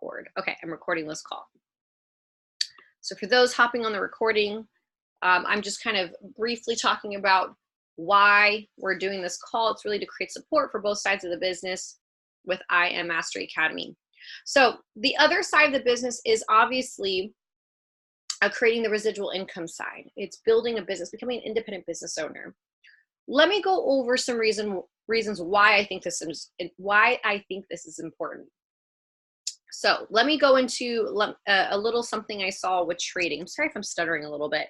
record. Okay, I'm recording this call. So for those hopping on the recording, I'm just kind of briefly talking about why we're doing this call. It's really to create support for both sides of the business with IM Mastery Academy. So the other side of the business is obviously creating the residual income side. It's building a business, becoming an independent business owner. Let me go over some reasons why I think this is important. So let me go into a little something I saw with trading. I'm sorry if I'm stuttering a little bit.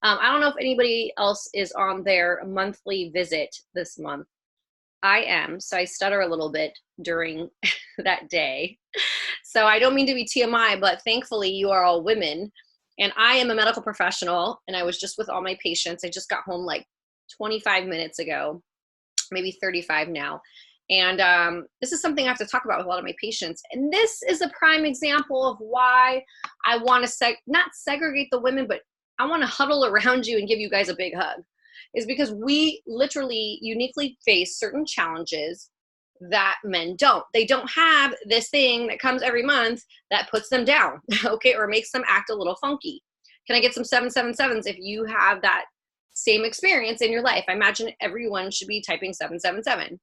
I don't know if anybody else is on their monthly visit this month. I am, so I stutter a little bit during that day. So I don't mean to be TMI, but thankfully you are all women. And I am a medical professional, and I was just with all my patients. I just got home like 25 minutes ago, maybe 35 now. And this is something I have to talk about with a lot of my patients. And this is a prime example of why I want to not segregate the women, but I want to huddle around you and give you guys a big hug. Is because we literally uniquely face certain challenges that men don't. They don't have this thing that comes every month that puts them down, okay, or makes them act a little funky. Can I get some 777s if you have that same experience in your life? I imagine everyone should be typing 777.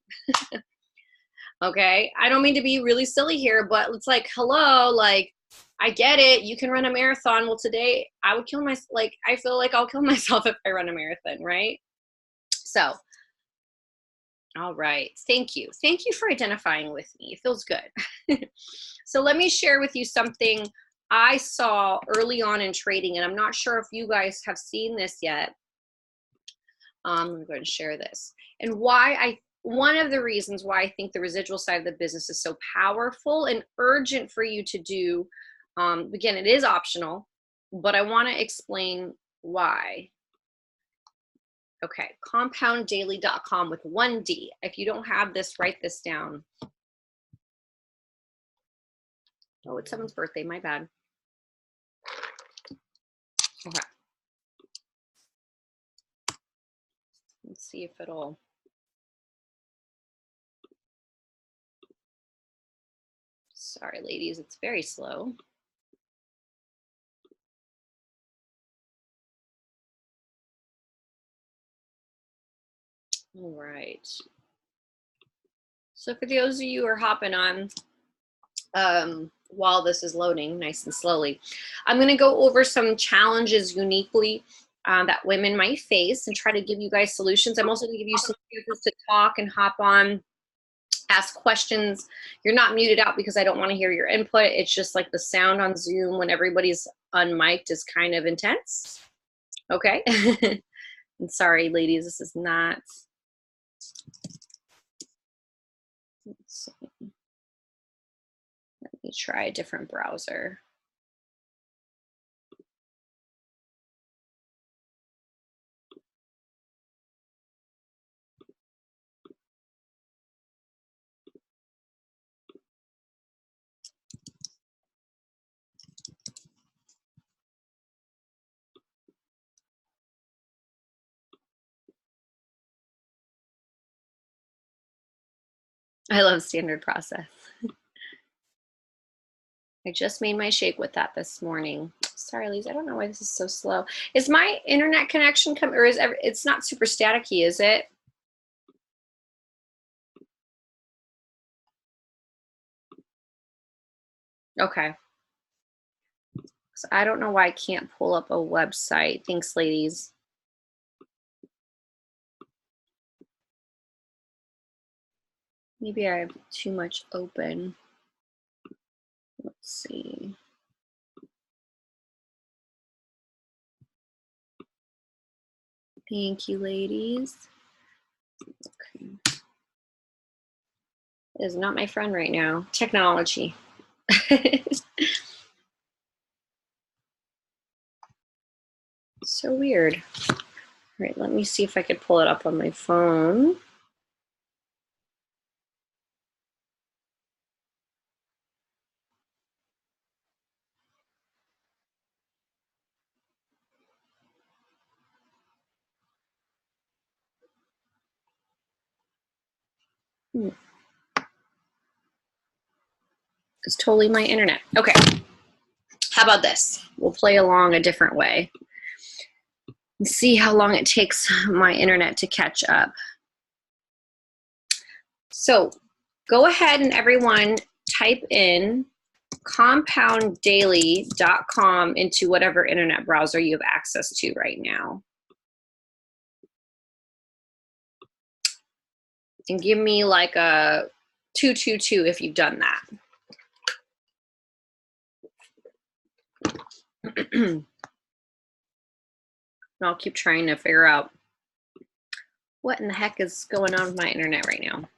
Okay, I don't mean to be really silly here, but it's like, hello, like, I get it. You can run a marathon. Well, today I would kill myself. Like, I feel like I'll kill myself if I run a marathon, right? So, all right. Thank you. Thank you for identifying with me. It feels good. So let me share with you something I saw early on in trading, and I'm not sure if you guys have seen this yet. I'm going to go ahead and share this. And one of the reasons why I think the residual side of the business is so powerful and urgent for you to do, again, it is optional, but I want to explain why. Okay, compounddaily.com with 1D. If you don't have this, write this down. Oh, it's someone's birthday, my bad. Okay. Let's see if it'll. Sorry, ladies, it's very slow. All right. So for those of you who are hopping on while this is loading nice and slowly, I'm going to go over some challenges uniquely that women might face and try to give you guys solutions. I'm also going to give you some chances to talk and hop on, ask questions. You're not muted out because I don't want to hear your input. It's just like the sound on Zoom when everybody's unmiked is kind of intense. Okay. I'm sorry, ladies, this is not. Let's see. Let me try a different browser. I love standard process. I just made my shake with that this morning. Sorry, Lisa, I don't know why this is so slow. Is my internet connection or it's not super staticky, is it? Okay. So I don't know why I can't pull up a website. Thanks, ladies. Maybe I have too much open. Let's see. Thank you, ladies. Okay. It is not my friend right now. Technology. So weird. All right, let me see if I could pull it up on my phone. It's totally my internet. Okay. How about this? We'll play along a different way and see how long it takes my internet to catch up. So go ahead and everyone type in compounddaily.com into whatever internet browser you have access to right now. And give me like a 222 if you've done that. And I'll keep trying to figure out what in the heck is going on with my internet right now.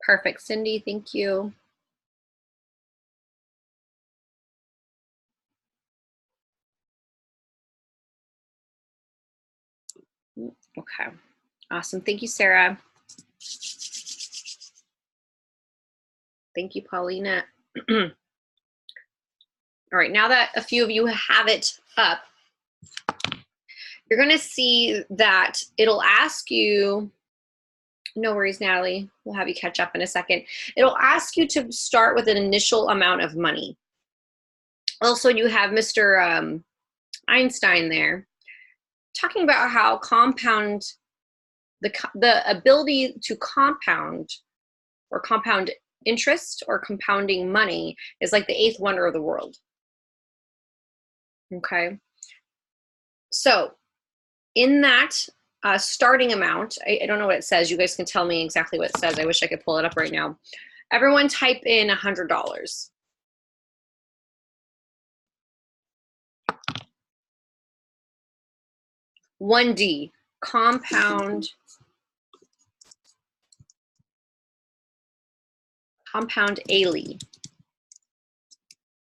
Perfect, Cindy, thank you. Okay, awesome. Thank you, Sarah. Thank you, Paulina. All right, now that a few of you have it up, you're gonna see that it'll ask you, no worries, Natalie, we'll have you catch up in a second. It'll ask you to start with an initial amount of money. Also, you have Mr. Einstein there talking about how compound, the ability to compound or compound interest or compounding money is like the 8th wonder of the world. Okay. So in that starting amount, I don't know what it says. You guys can tell me exactly what it says. I wish I could pull it up right now. Everyone type in $100. $1D, compound daily,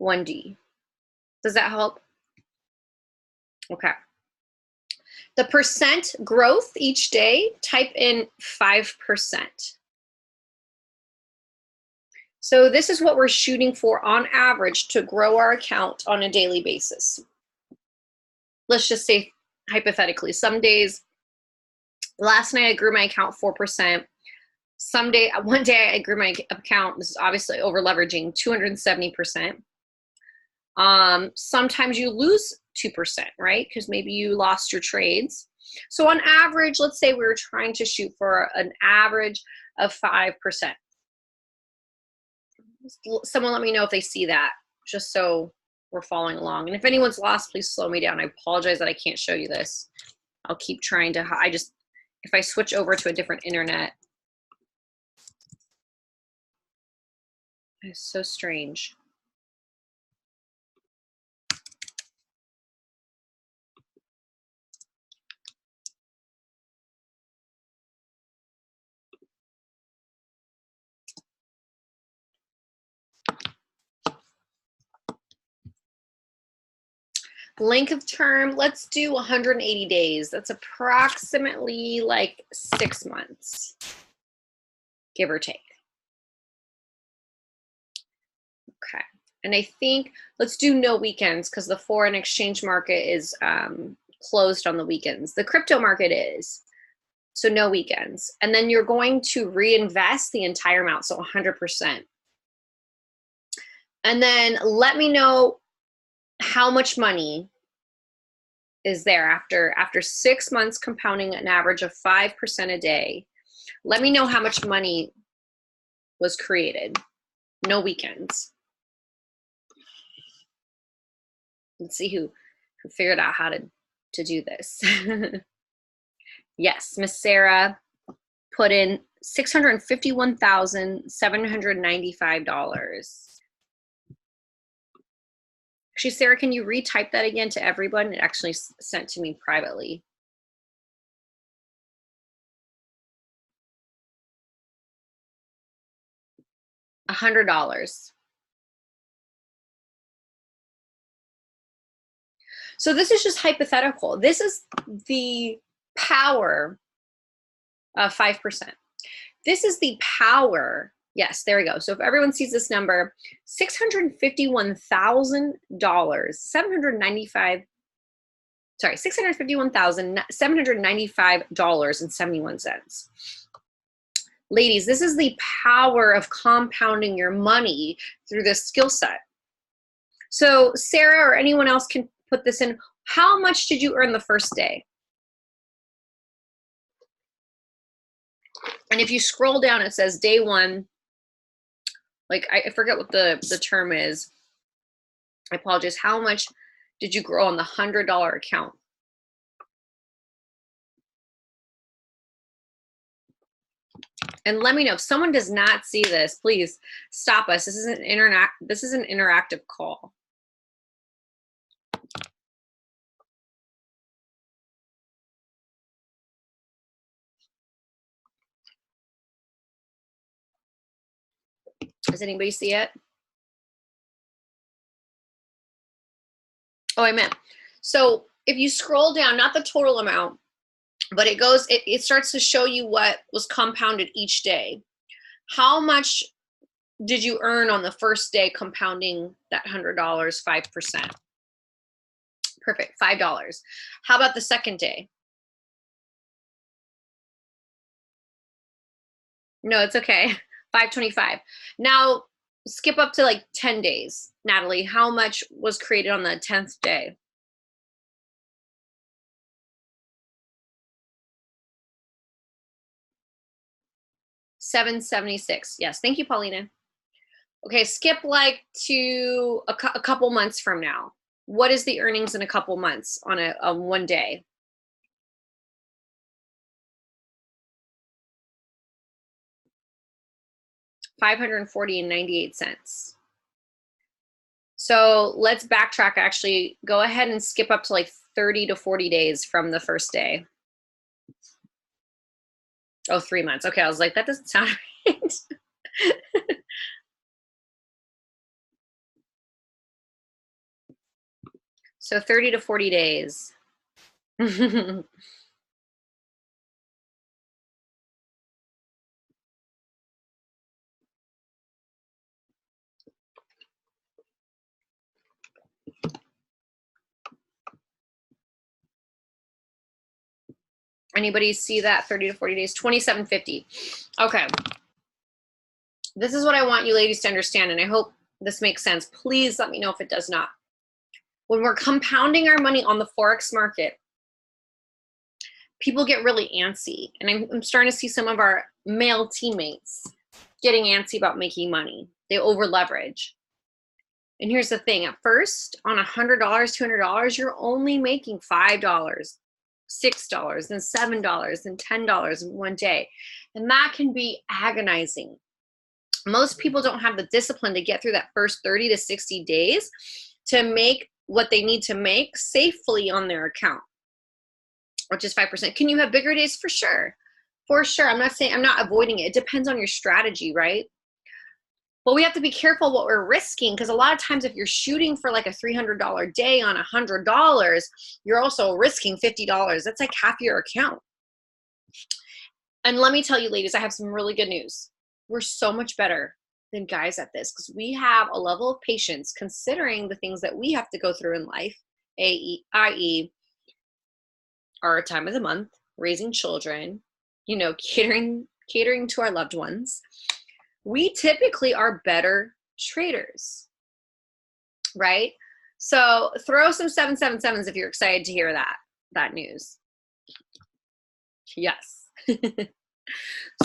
1D. Does that help? Okay. The percent growth each day, type in 5%. So this is what we're shooting for on average to grow our account on a daily basis. Let's just say hypothetically, some days, last night I grew my account 4%. One day I grew my account, this is obviously over leveraging, 270%. Sometimes you lose 2%, right? Because maybe you lost your trades. So on average, let's say we were trying to shoot for an average of 5%. Someone let me know if they see that, just so we're following along. And if anyone's lost, please slow me down. I apologize that I can't show you this. I'll keep trying to, if I switch over to a different internet, it's so strange. Length of term, let's do 180 days. That's approximately like 6 months, give or take. Okay, and I think let's do no weekends because the foreign exchange market is closed on the weekends. The crypto market is, so no weekends. And then you're going to reinvest the entire amount, so 100%. And then let me know how much money is there after 6 months compounding an average of 5% a day. Let me know how much money was created. No weekends. Let's see who figured out how to do this. Yes, Miss Sarah put in $651,795. Actually, Sarah, can you retype that again to everyone? It actually sent to me privately. $100. So this is just hypothetical. This is the power of 5%. This is the power. Yes, there we go. So if everyone sees this number, $651,795.71. Ladies, this is the power of compounding your money through this skill set. So Sarah or anyone else can put this in. How much did you earn the first day? And if you scroll down, it says day one, like I forget what the term is. I apologize. How much did you grow on the $100 account? And let me know if someone does not see this, please stop us. This is an interactive call. Does anybody see it? Oh, I meant. So if you scroll down, not the total amount, but it starts to show you what was compounded each day. How much did you earn on the first day compounding that $100, 5%? Perfect, $5. How about the second day? No, it's okay. $5.25. Now skip up to like 10 days. Natalie, how much was created on the 10th day? $7.76. Yes, thank you, Paulina. Okay, skip like to a couple months from now. What is the earnings in a couple months on a one day? $540.98. So let's backtrack, actually. Go ahead and skip up to like 30 to 40 days from the first day. Oh, 3 months. Okay, I was like, that doesn't sound right. So 30 to 40 days. Anybody see that? 30 to 40 days, $27.50. Okay. This is what I want you ladies to understand, and I hope this makes sense. Please let me know if it does not. When we're compounding our money on the Forex market, people get really antsy. And I'm starting to see some of our male teammates getting antsy about making money. They over leverage. And here's the thing, at first, on $100, $200, you're only making $5, $6, then $7, then $10 in one day. And that can be agonizing. Most people don't have the discipline to get through that first 30 to 60 days to make what they need to make safely on their account, which is 5%. Can you have bigger days? For sure. For sure. I'm not avoiding it. It depends on your strategy, right? But we have to be careful what we're risking, because a lot of times if you're shooting for like a $300 day on $100, you're also risking $50. That's like half your account. And let me tell you, ladies, I have some really good news. We're so much better than guys at this because we have a level of patience considering the things that we have to go through in life, i.e. our time of the month, raising children, catering to our loved ones. We typically are better traders, right? So throw some 777s if you're excited to hear that news. Yes.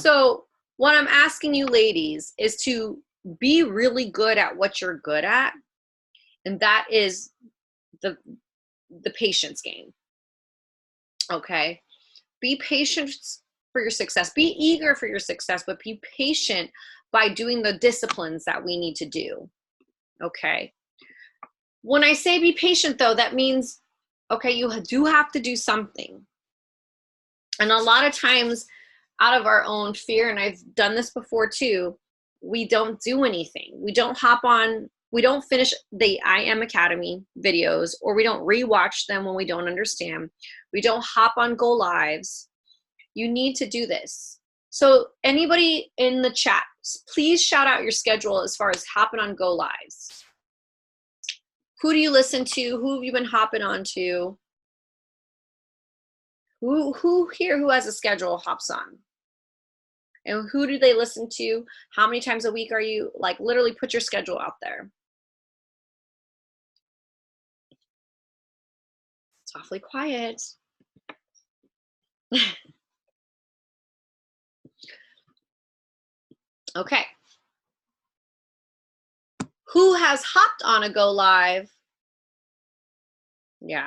So what I'm asking you ladies is to be really good at what you're good at. And that is the patience game. Okay. Be patient for your success. Be eager for your success, but be patient by doing the disciplines that we need to do. Okay. When I say be patient, though, that means, okay, you do have to do something. And a lot of times out of our own fear, and I've done this before too, we don't do anything. We don't finish the I Am Academy videos, or we don't rewatch them when we don't understand. We don't hop on Go Lives. You need to do this. So anybody in the chat, please shout out your schedule as far as hopping on Go Lives. Who do you listen to? Who have you been hopping on to? Who here who has a schedule hops on? And who do they listen to? How many times a week are you? Like, literally put your schedule out there. It's awfully quiet. Okay. Who has hopped on a go live? Yeah.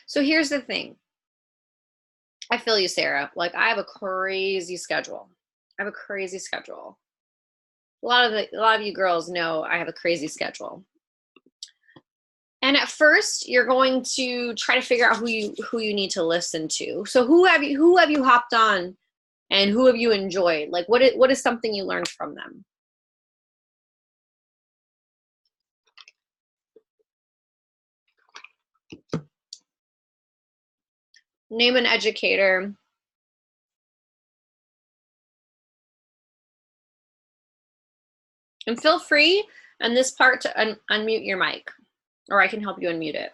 So here's the thing. I feel you, Sarah. Like, I have a crazy schedule. I have a crazy schedule. A lot of you girls know I have a crazy schedule. And at first, you're going to try to figure out who you need to listen to. So who have you hopped on, and who have you enjoyed? Like, what is something you learned from them? Name an educator. And feel free on this part to unmute your mic, or I can help you unmute it.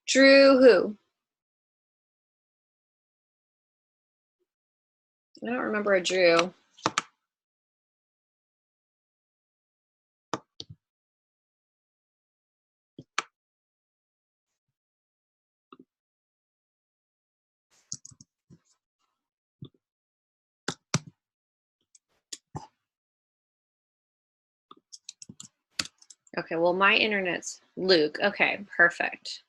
Drew who? I don't remember a Drew. Okay, well, my internet's Luke. Okay, perfect.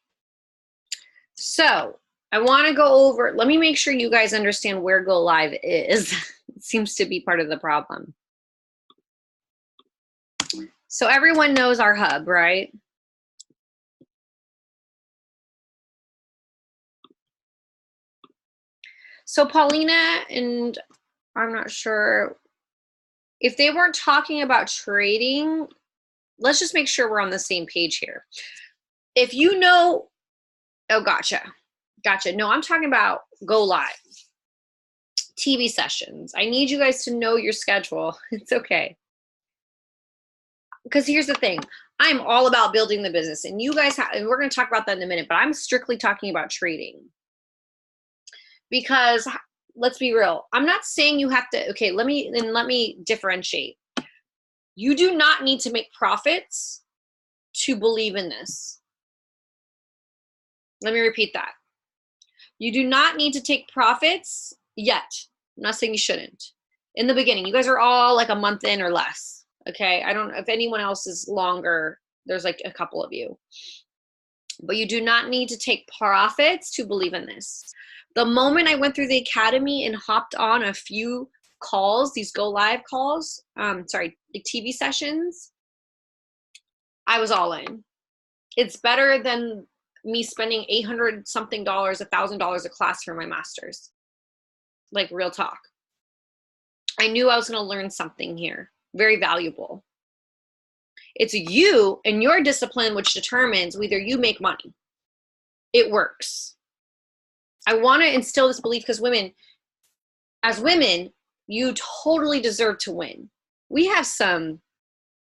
So I want to go over, let me make sure you guys understand where Go Live is. It seems to be part of the problem. So everyone knows our hub, right? So Paulina, and I'm not sure if they weren't talking about trading, let's just make sure we're on the same page here. If you know, oh, gotcha. No, I'm talking about Go Live, TV sessions. I need you guys to know your schedule. It's okay. Because here's the thing. I'm all about building the business, and you guys and we're going to talk about that in a minute, but I'm strictly talking about trading. Because let's be real. I'm not saying you have to, okay, let me differentiate. You do not need to make profits to believe in this. Let me repeat that. You do not need to take profits yet. I'm not saying you shouldn't. In the beginning, you guys are all like a month in or less. Okay. I don't know if anyone else is longer. There's like a couple of you. But you do not need to take profits to believe in this. The moment I went through the academy and hopped on a few calls, these Go Live calls, like TV sessions, I was all in. It's better than me spending $800 something, $1,000 a class for my master's. Like, real talk. I knew I was going to learn something here, very valuable. It's you and your discipline which determines whether you make money. It works. I want to instill this belief because as women, you totally deserve to win. We have some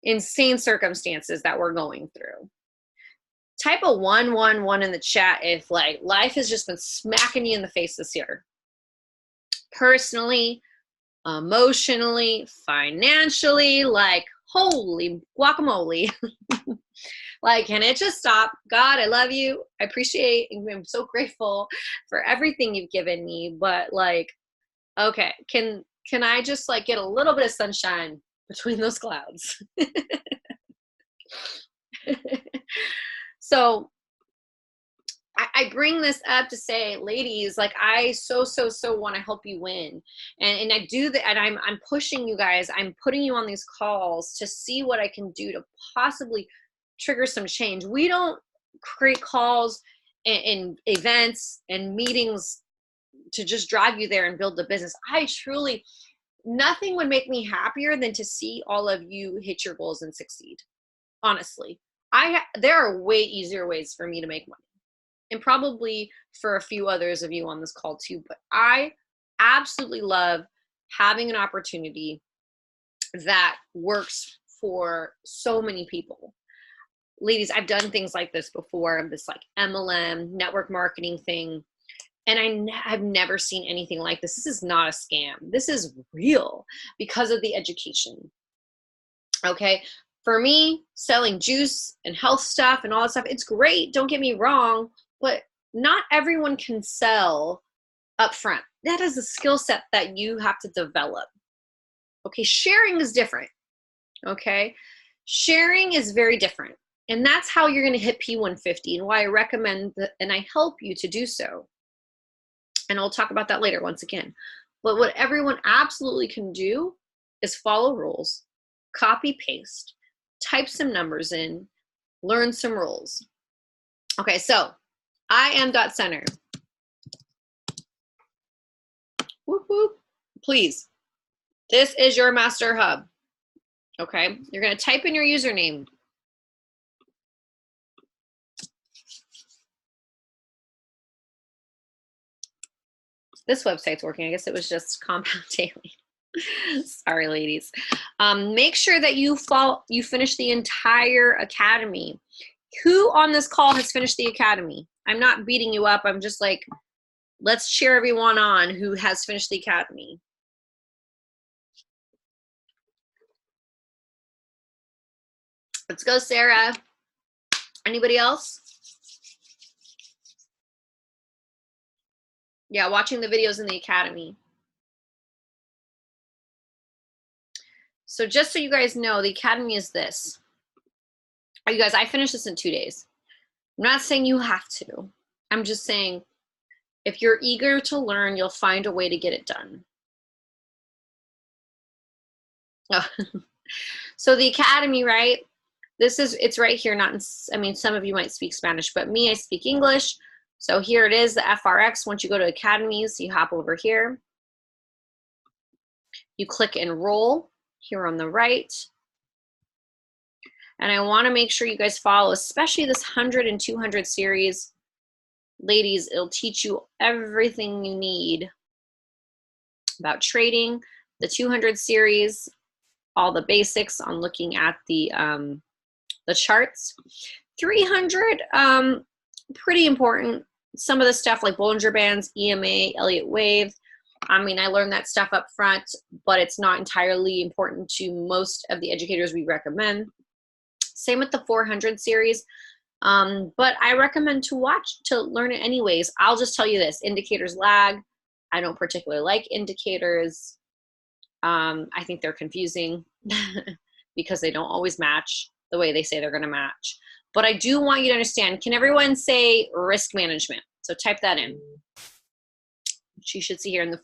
insane circumstances that we're going through. Type a 111 in the chat if like life has just been smacking you in the face this year. Personally, emotionally, financially, like holy guacamole. Like, can it just stop? God, I love you. I appreciate and I'm so grateful for everything you've given me. But like, okay, can I just like get a little bit of sunshine between those clouds? So I bring this up to say, ladies, like I so want to help you win. And I do that, and I'm pushing you guys, I'm putting you on these calls to see what I can do to possibly trigger some change. We don't create calls and events and meetings to just drive you there and build the business. I truly, nothing would make me happier than to see all of you hit your goals and succeed. Honestly, there are way easier ways for me to make money, and probably for a few others of you on this call too. But I absolutely love having an opportunity that works for so many people. Ladies, I've done things like this before, this like MLM network marketing thing. And I've never seen anything like this. This is not a scam. This is real because of the education. Okay. For me, selling juice and health stuff and all that stuff, it's great. Don't get me wrong, but not everyone can sell upfront. That is a skill set that you have to develop. Okay. Sharing is different. Okay. Sharing is very different. And that's how you're going to hit P150 and why I recommend that, and I help you to do so. And I'll talk about that later once again. But what everyone absolutely can do is follow rules, copy paste, type some numbers in, learn some rules. Okay, so IM.center. Whoop, whoop. Please, this is your master hub. Okay, you're going to type in your username. This website's working. I guess it was just Compound Daily. Sorry, ladies. Make sure that you finish the entire academy. Who on this call has finished the academy? I'm not beating you up. I'm just like, let's cheer everyone on who has finished the academy. Let's go, Sarah. Anybody else? Yeah, watching the videos in the academy. So just so you guys know, the academy is this. You guys, I finished this in 2 days. I'm not saying you have to. I'm just saying if you're eager to learn, you'll find a way to get it done. Oh. So the academy, right? It's right here, not in, I mean, some of you might speak Spanish, but me, I speak English. So here it is, the FRX. Once you go to academies, you hop over here. You click enroll here on the right. And I want to make sure you guys follow, especially this 100 and 200 series. Ladies, it'll teach you everything you need about trading. The 200 series, all the basics on looking at the charts. 300, pretty important. Some of the stuff like Bollinger Bands, EMA, Elliott Wave. I mean, I learned that stuff up front, but it's not entirely important to most of the educators we recommend. Same with the 400 series. But I recommend to learn it anyways. I'll just tell you this, indicators lag. I don't particularly like indicators. I think they're confusing because they don't always match the way they say they're going to match. But I do want you to understand, can everyone say risk management? So type that in. Which you should see here in the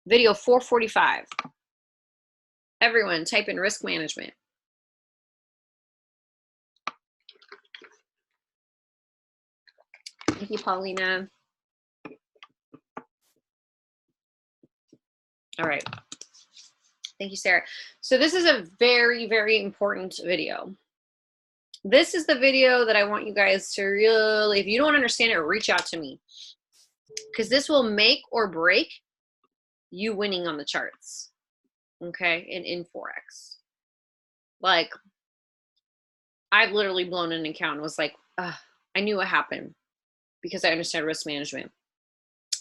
video 445. Everyone type in risk management. Thank you, Paulina. All right. Thank you, Sarah. So this is a very, very important video. This is the video that I want you guys to really, if you don't understand it, reach out to me. Because this will make or break you winning on the charts. Okay, in Forex. Like, I've literally blown an account and was like, I knew what happened because I understand risk management,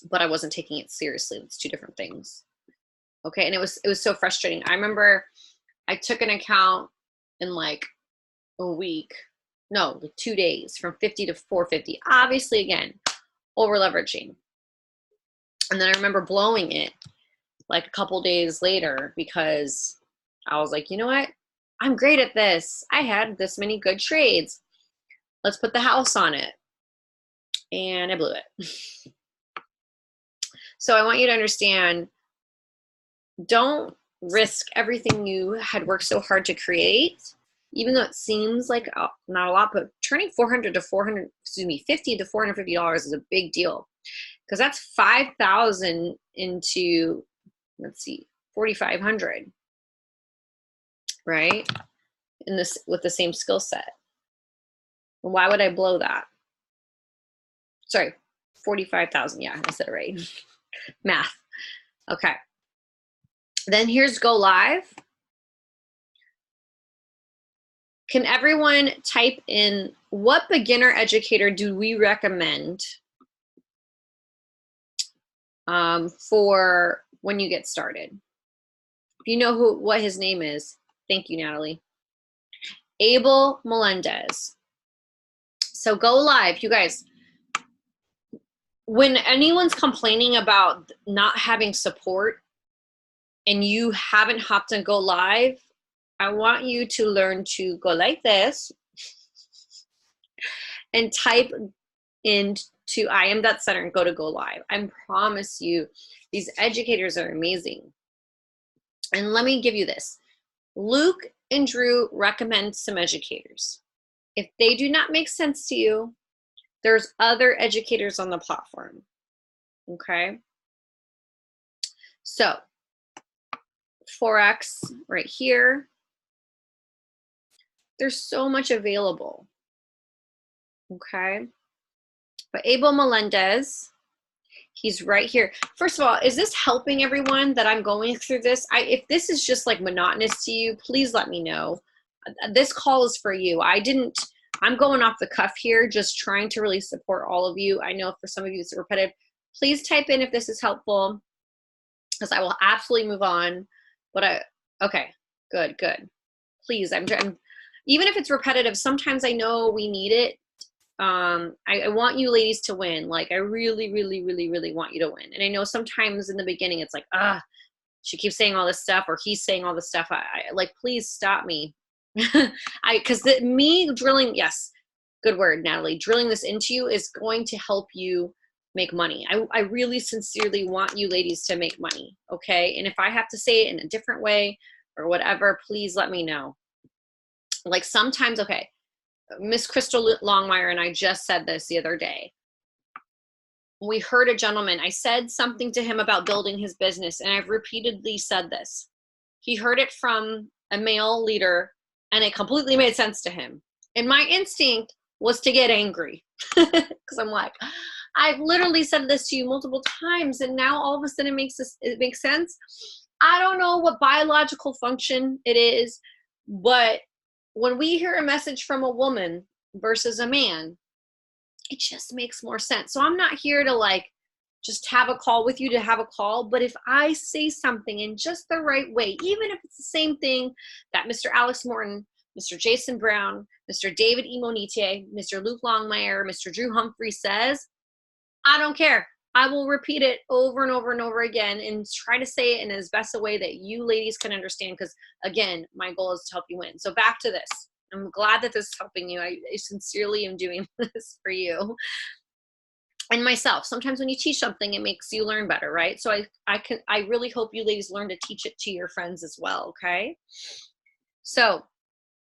but I wasn't taking it seriously. It's two different things. Okay, and it was so frustrating. I remember I took an account in like a week, no, like 2 days, from 50 to 450. Obviously, again, over leveraging. And then I remember blowing it like a couple days later because I was like, you know what? I'm great at this. I had this many good trades. Let's put the house on it. And I blew it. So I want you to understand, don't risk everything you had worked so hard to create, even though it seems like not a lot, but turning 50 to $450 is a big deal because that's 5,000 into, let's see, 4,500, right? In this, with the same skill set. Why would I blow that? Sorry, 45,000. Yeah, I said it right. Math. Okay. Then here's go live. Can everyone type in what beginner educator do we recommend for when you get started. If you know what his name is, thank you, Natalie. Abel Melendez. So go live, you guys. When anyone's complaining about not having support and you haven't hopped on Go Live, I want you to learn to go like this and type into I am that center and go to Go Live. I promise you, these educators are amazing. And let me give you this. Luke and Drew recommend some educators. If they do not make sense to you, there's other educators on the platform, okay? So, Forex right here. There's so much available, okay? But Abel Melendez, he's right here. First of all, is this helping everyone that I'm going through this? If this is just like monotonous to you, please let me know. This call is for you. I'm going off the cuff here, just trying to really support all of you. I know for some of you it's repetitive. Please type in if this is helpful, because I will absolutely move on. But okay, good. Please, I'm even if it's repetitive, sometimes I know we need it. I want you ladies to win. Like I really want you to win. And I know sometimes in the beginning it's like, she keeps saying all this stuff or he's saying all this stuff. I like, please stop me. Because me drilling, yes, good word, Natalie, drilling this into you is going to help you make money. I really sincerely want you ladies to make money, okay? And if I have to say it in a different way or whatever, please let me know. Like sometimes, okay, Miss Crystal Longmire and I just said this the other day. We heard a gentleman, I said something to him about building his business, and I've repeatedly said this. He heard it from a male leader, and it completely made sense to him. And my instinct was to get angry because I'm like, I've literally said this to you multiple times, and now all of a sudden it makes sense. I don't know what biological function it is, but when we hear a message from a woman versus a man, it just makes more sense. So I'm not here to like just have a call with you to have a call, but if I say something in just the right way, even if it's the same thing that Mr. Alex Morton, Mr. Jason Brown, Mr. David Imonite, Mr. Luke Longmire, Mr. Drew Humphrey says, I don't care. I will repeat it over and over and over again and try to say it in as best a way that you ladies can understand, because again, my goal is to help you win. So back to this. I'm glad that this is helping you. I sincerely am doing this for you and myself. Sometimes when you teach something, it makes you learn better, right? So I really hope you ladies learn to teach it to your friends as well, okay? So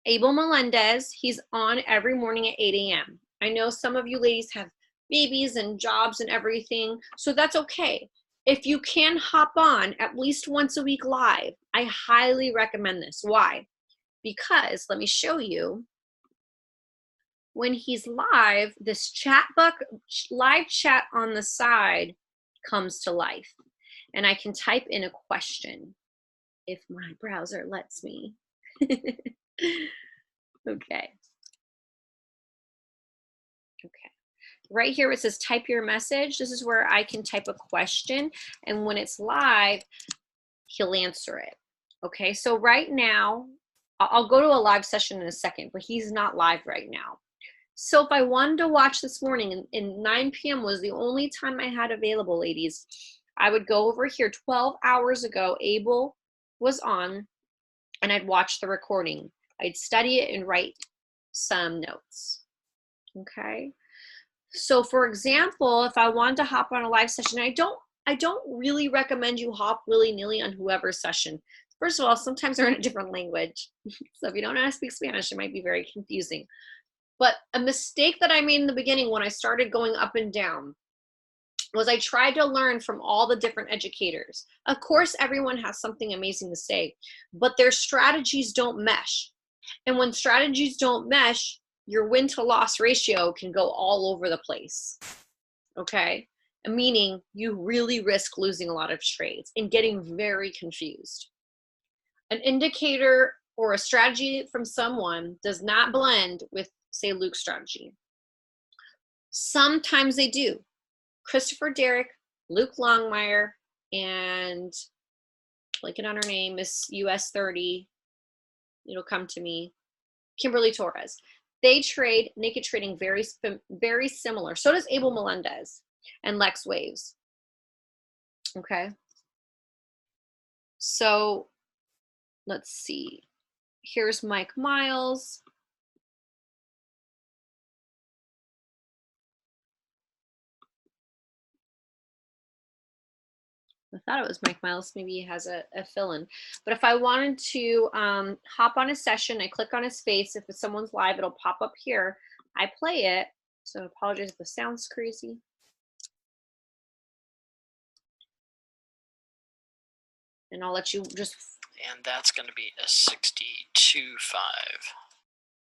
Abel Melendez, he's on every morning at 8 a.m. I know some of you ladies have babies and jobs and everything, so that's okay. If you can hop on at least once a week live, I highly recommend this. Why? Because let me show you. When he's live, this chat book, live chat on the side comes to life. And I can type in a question if my browser lets me. Okay. Right here it says type your message. This is where I can type a question, and when it's live, he'll answer it. Okay, so right now, I'll go to a live session in a second, but he's not live right now. So if I wanted to watch this morning, and 9 p.m. was the only time I had available, ladies, I would go over here. 12 hours ago, Abel was on, and I'd watch the recording. I'd study it and write some notes, okay? So for example, if I wanted to hop on a live session, I don't really recommend you hop willy-nilly on whoever's session. First of all, sometimes they're in a different language. So if you don't know how to speak Spanish, it might be very confusing. But a mistake that I made in the beginning when I started going up and down was I tried to learn from all the different educators. Of course, everyone has something amazing to say, but their strategies don't mesh. And when strategies don't mesh, your win to loss ratio can go all over the place, okay? Meaning you really risk losing a lot of trades and getting very confused. An indicator or a strategy from someone does not blend with, say, Luke's strategy. Sometimes they do. Christopher Derrick Luke Longmire and blanking on her name, Miss US 30. It'll come to me. Kimberly Torres. They trade naked trading very similar. So does Abel Melendez and Lex Waves. Okay. So let's see. Here's Mike Miles. I thought it was Mike Miles. Maybe he has a fill-in. But if I wanted to hop on a session, I click on his face. If someone's live, it'll pop up here. I play it. So I apologize if the sound's crazy. And I'll let you just... And that's going to be a 62.5.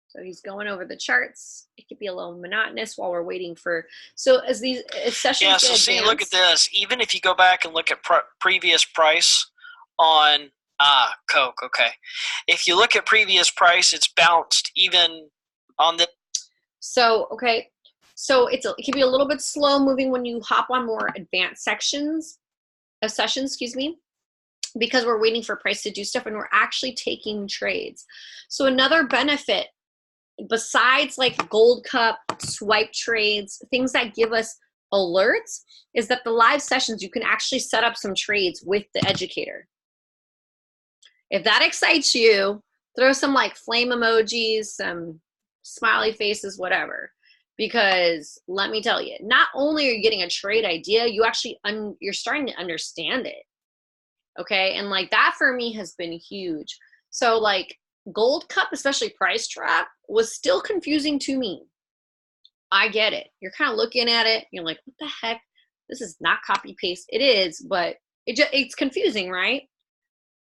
So he's going over the charts. It could be a little monotonous while we're waiting for... So as these sessions yeah, so see, look at this. Even if you go back and look at previous price on Coke, okay. If you look at previous price, it's bounced even on the... So, okay. So it can be a little bit slow moving when you hop on more advanced sessions, excuse me, because we're waiting for price to do stuff and we're actually taking trades. So another benefit, besides like Gold Cup, swipe trades, things that give us alerts, is that the live sessions, you can actually set up some trades with the educator. If that excites you, throw some like flame emojis, some smiley faces, whatever. Because let me tell you, not only are you getting a trade idea, you actually, you're starting to understand it. Okay, and like that for me has been huge. So like Gold Cup, especially Price Trap, was still confusing to me. I get it. You're kind of looking at it, you're like, what the heck? This is not copy paste. It is, but it's confusing, right?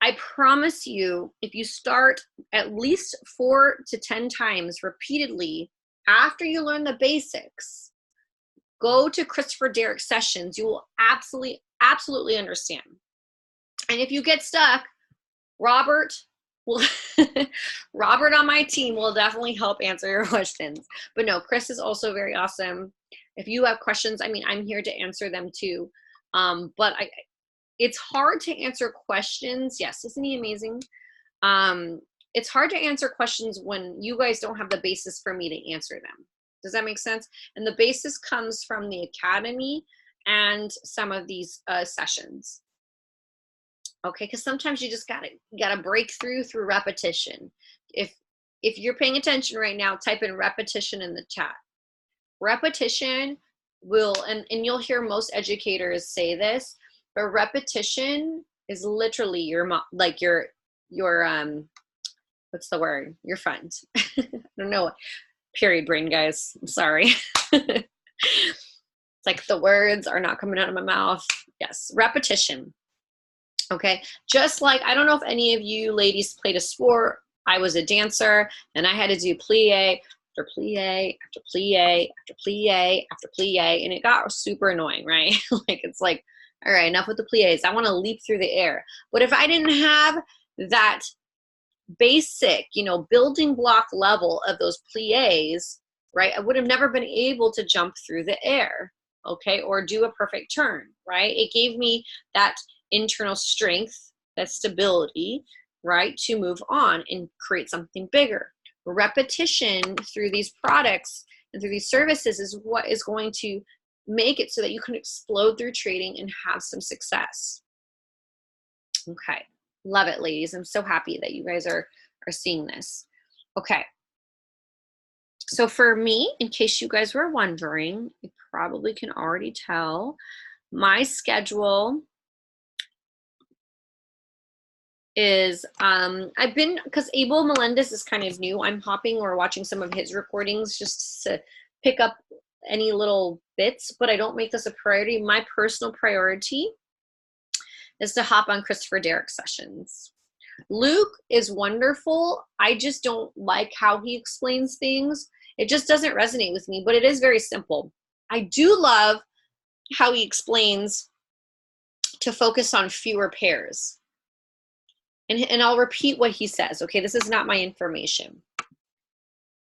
I promise you, if you start at least 4 to 10 times repeatedly after you learn the basics, go to Christopher Derrick sessions, you will absolutely understand. And if you get stuck, Robert on my team will definitely help answer your questions. But no, Chris is also very awesome. If you have questions, I mean, I'm here to answer them too. But it's hard to answer questions. Yes, isn't he amazing? It's hard to answer questions when you guys don't have the basis for me to answer them. Does that make sense? And the basis comes from the academy and some of these sessions. Okay, because sometimes you just gotta break through repetition. If you're paying attention right now, type in repetition in the chat. Repetition will, and you'll hear most educators say this, but repetition is literally your what's the word? Your friend. I don't know. Period brain, guys. I'm sorry. It's like the words are not coming out of my mouth. Yes, repetition. Okay, just like, I don't know if any of you ladies played a sport. I was a dancer and I had to do plie after plie after plie after plie after plie, and it got super annoying, right? Like, it's like, all right, enough with the plies. I want to leap through the air. But if I didn't have that basic, building block level of those plies, right, I would have never been able to jump through the air, okay, or do a perfect turn, right? It gave me that internal strength, that stability, right, to move on and create something bigger. Repetition through these products and through these services is what is going to make it so that you can explode through trading and have some success. Okay, love it, ladies. I'm so happy that you guys are seeing this. Okay, so for me, in case you guys were wondering, you probably can already tell, my schedule is, because Abel Melendez is kind of new, I'm hopping or watching some of his recordings just to pick up any little bits, but I don't make this a priority. My personal priority is to hop on Christopher Derrick sessions. Luke is wonderful. I just don't like how he explains things. It just doesn't resonate with me, but it is very simple. I do love how he explains to focus on fewer pairs. And I'll repeat what he says. Okay, this is not my information.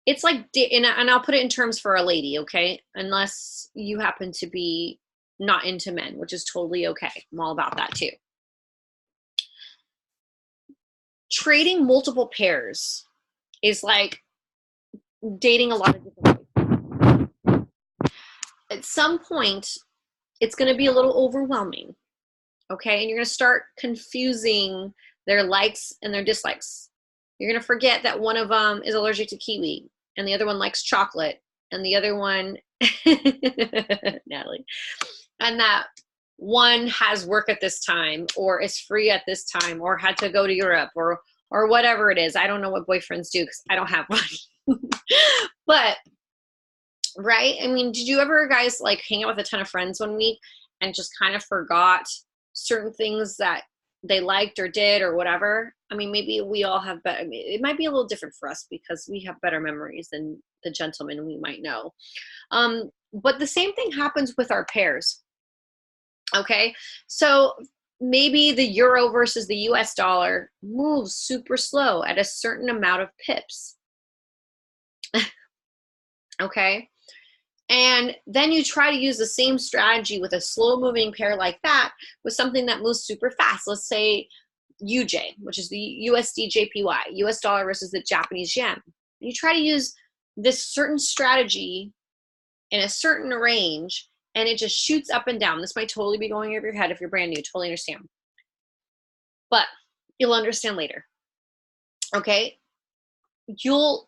It's like, and I'll put it in terms for a lady, okay? Unless you happen to be not into men, which is totally okay. I'm all about that too. Trading multiple pairs is like dating a lot of different people. At some point, it's going to be a little overwhelming, okay? And you're going to start confusing their likes and their dislikes. You're going to forget that one of them is allergic to kiwi and the other one likes chocolate and the other one, Natalie, and that one has work at this time or is free at this time or had to go to Europe or whatever it is. I don't know what boyfriends do because I don't have one. But, right? I mean, did you ever guys like hang out with a ton of friends one week and just kind of forgot certain things that they liked or did or whatever? I mean, maybe we all have better, it might be a little different for us because we have better memories than the gentlemen we might know. But the same thing happens with our pairs. Okay, so maybe the euro versus the US dollar moves super slow at a certain amount of pips. Okay, and then you try to use the same strategy with a slow moving pair like that with something that moves super fast. Let's say UJ, which is the USD JPY, US dollar versus the Japanese yen. You try to use this certain strategy in a certain range and it just shoots up and down. This might totally be going over your head if you're brand new, totally understand. But you'll understand later. Okay? You'll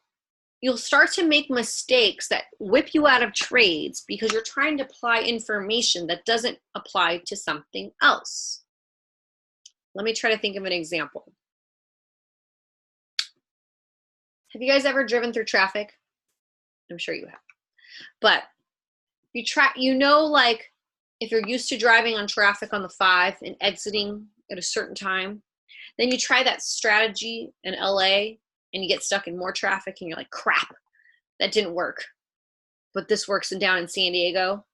start to make mistakes that whip you out of trades because you're trying to apply information that doesn't apply to something else. Let me try to think of an example. Have you guys ever driven through traffic? I'm sure you have. But you know, like if you're used to driving on traffic on the 5 and exiting at a certain time, then you try that strategy in LA and you get stuck in more traffic and you're like, crap, that didn't work. But this works down in San Diego.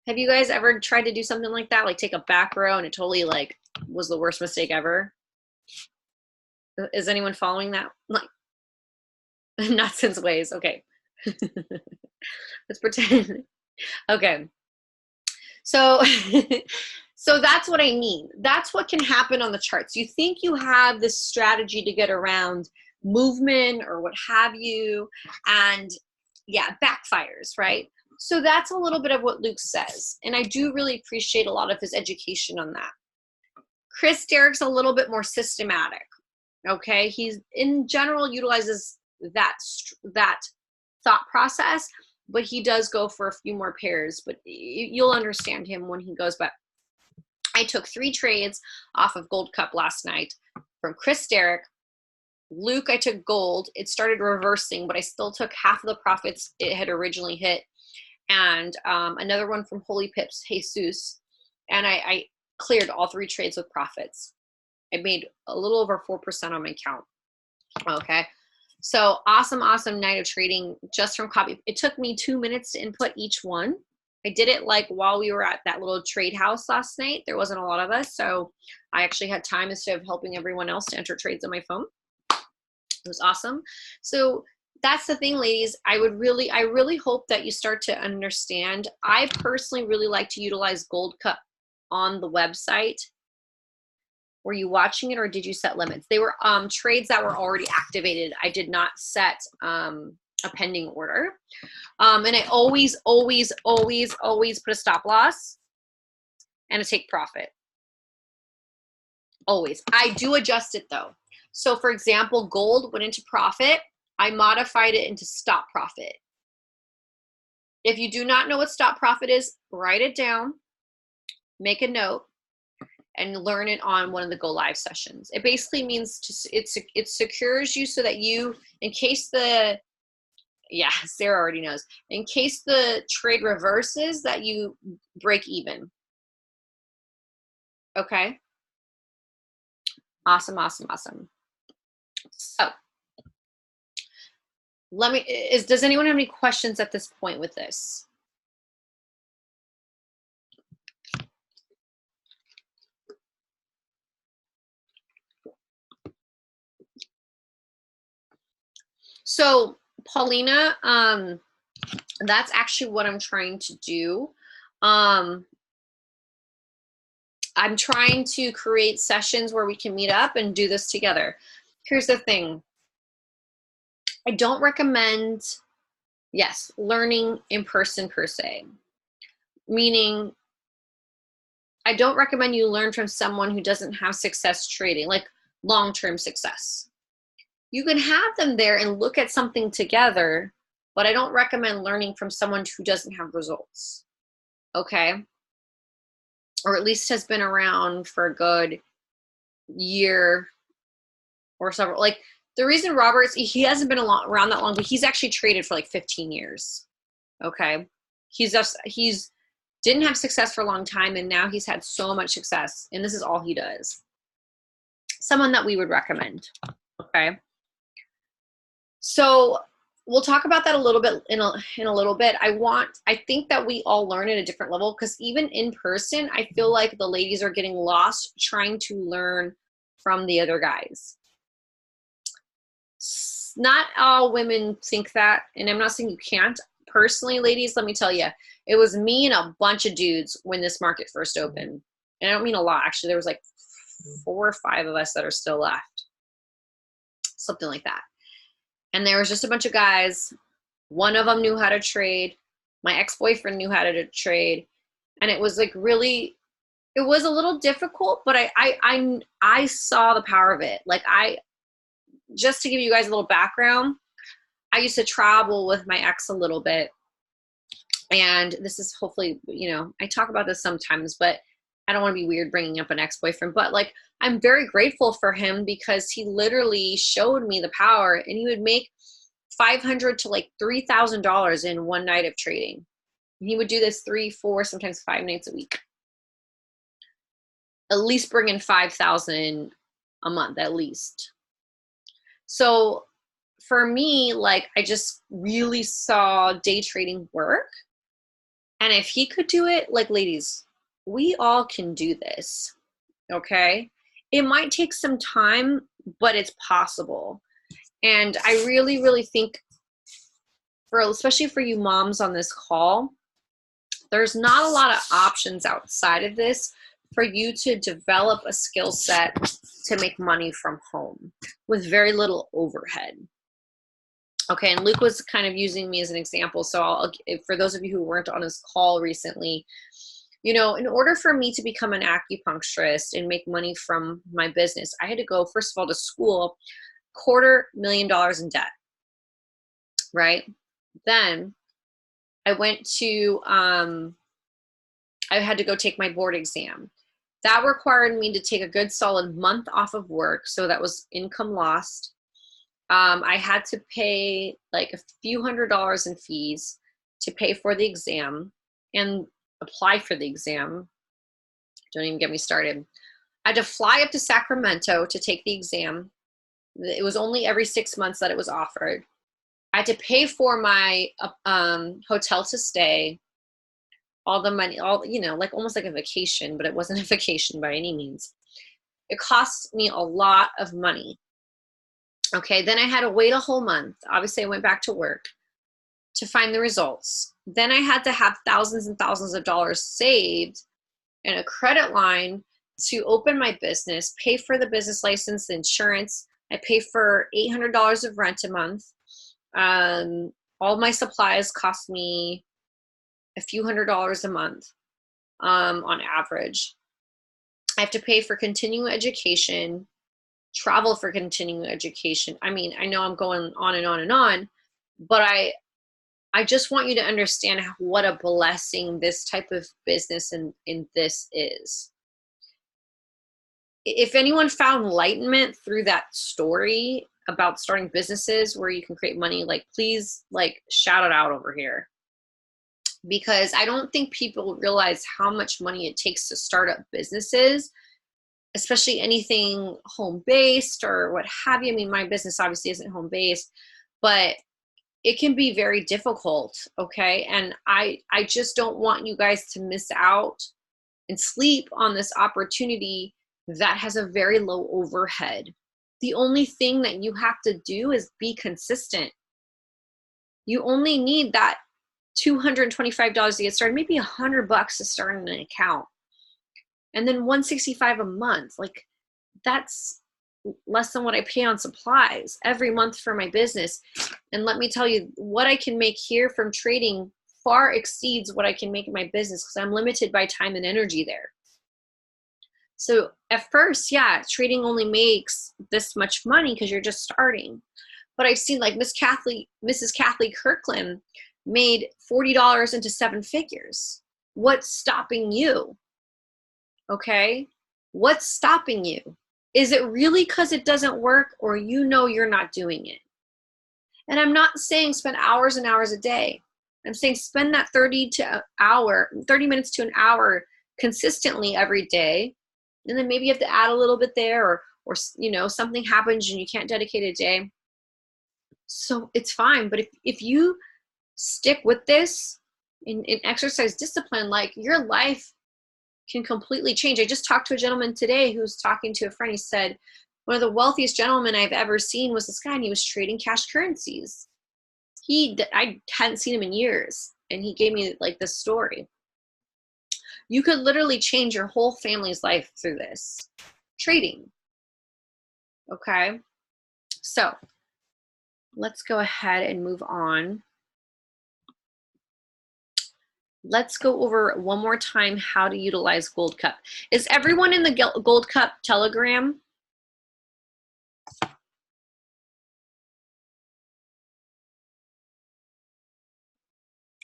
Have you guys ever tried to do something like that? Like take a back row and it totally like was the worst mistake ever? Is anyone following that? Like, nonsense ways. Okay. Let's pretend. Okay. So, so that's what I mean. That's what can happen on the charts. You think you have this strategy to get around movement or what have you, and yeah, backfires, right? So that's a little bit of what Luke says. And I do really appreciate a lot of his education on that. Chris Derrick's a little bit more systematic. Okay. He's in general utilizes that thought process, but he does go for a few more pairs, but you'll understand him when he goes. But I took 3 trades off of Gold Cup last night from Chris Derrick. Luke, I took gold. It started reversing, but I still took half of the profits it had originally hit. And another one from Holy Pips, Jesus. And I cleared all 3 trades with profits. I made a little over 4% on my account. Okay. So awesome night of trading just from copy. It took me 2 minutes to input each one. I did it like while we were at that little trade house last night. There wasn't a lot of us. So I actually had time instead of helping everyone else to enter trades on my phone. It was awesome. So that's the thing, ladies. I really hope that you start to understand. I personally really like to utilize Gold Cup on the website. Were you watching it or did you set limits? They were trades that were already activated. I did not set a pending order. And I always put a stop loss and a take profit. Always. I do adjust it though. So for example, gold went into profit. I modified it into stop profit. If you do not know what stop profit is, write it down, make a note, and learn it on one of the Go Live sessions. It basically means it secures you so that you, in case the, yeah, Sarah already knows, in case the trade reverses, that you break even. Okay. Awesome. So does anyone have any questions at this point with this? So Paulina, that's actually what I'm trying to do. I'm trying to create sessions where we can meet up and do this together. Here's the thing. I don't recommend, yes, learning in person per se. Meaning, I don't recommend you learn from someone who doesn't have success trading, like long-term success. You can have them there and look at something together, but I don't recommend learning from someone who doesn't have results. Okay? Or at least has been around for a good year or several. Like the reason Robert's, he hasn't been around that long, but he's actually traded for like 15 years. Okay. He's didn't have success for a long time, and now he's had so much success, and this is all he does. Someone that we would recommend. Okay. So we'll talk about that a little bit in a little bit. I think that we all learn at a different level, because even in person, I feel like the ladies are getting lost trying to learn from the other guys. Not all women think that, and I'm not saying you can't. Personally, ladies, let me tell you, it was me and a bunch of dudes when this market first opened. And I don't mean a lot, actually. There was like 4 or 5 of us that are still left. Something like that. And there was just a bunch of guys. One of them knew how to trade. My ex-boyfriend knew how to trade. And it was like really, it was a little difficult, but I saw the power of it. Like just to give you guys a little background, I used to travel with my ex a little bit. And this is hopefully, I talk about this sometimes, but I don't want to be weird bringing up an ex-boyfriend, but like, I'm very grateful for him, because he literally showed me the power, and he would make $500 to like $3,000 in one night of trading. And he would do this 3, 4, sometimes 5 nights a week. At least bring in $5,000 a month, at least. So for me, like, I just really saw day trading work. And if he could do it, like, ladies, we all can do this, okay? It might take some time, but it's possible. And I really, really think, especially for you moms on this call, there's not a lot of options outside of this for you to develop a skill set to make money from home with very little overhead. Okay, and Luke was kind of using me as an example. So for those of you who weren't on his call recently, in order for me to become an acupuncturist and make money from my business, I had to go, first of all, to school, $250,000 in debt, right? Then I went to, I had to go take my board exam. That required me to take a good solid month off of work. So that was income lost. I had to pay like a few $100s in fees to pay for the exam and apply for the exam. Don't even get me started. I had to fly up to Sacramento to take the exam. It was only every 6 months that it was offered. I had to pay for my hotel to stay, all the money, like almost like a vacation, but it wasn't a vacation by any means. It cost me a lot of money. Okay, then I had to wait a whole month. Obviously, I went back to work to find the results. Then I had to have thousands and thousands of dollars saved and a credit line to open my business, pay for the business license, the insurance. I pay for $800 of rent a month. All my supplies cost me a few $100s a month on average. I have to pay for continuing education, travel for continuing education. I mean, I know I'm going on and on and on, but I just want you to understand what a blessing this type of business in this is. If anyone found enlightenment through that story about starting businesses where you can create money, like, please, like, shout it out over here. Because I don't think people realize how much money it takes to start up businesses, especially anything home-based or what have you. I mean, my business obviously isn't home-based, but it can be very difficult, okay? And I just don't want you guys to miss out and sleep on this opportunity that has a very low overhead. The only thing that you have to do is be consistent. You only need that $225 to get started, maybe $100 to start an account. And then $165 a month, like that's less than what I pay on supplies every month for my business. And let me tell you, what I can make here from trading far exceeds what I can make in my business because I'm limited by time and energy there. So at first, yeah, trading only makes this much money because you're just starting. But I've seen like Mrs. Kathleen Kirkland made $40 into 7 figures. What's stopping you? Okay? What's stopping you? Is it really because it doesn't work, or you know you're not doing it? And I'm not saying spend hours and hours a day. I'm saying spend that 30 minutes to an hour consistently every day. And then maybe you have to add a little bit there, or you know, something happens and you can't dedicate a day. So it's fine. But if you stick with this and exercise discipline, like your life can completely change. I just talked to a gentleman today who's talking to a friend. He said, one of the wealthiest gentlemen I've ever seen was this guy, and he was trading cash currencies. I hadn't seen him in years, and he gave me like this story. You could literally change your whole family's life through this trading. Okay, so let's go ahead and move on. Let's go over one more time how to utilize Gold Cup. Is everyone in the Gold Cup Telegram?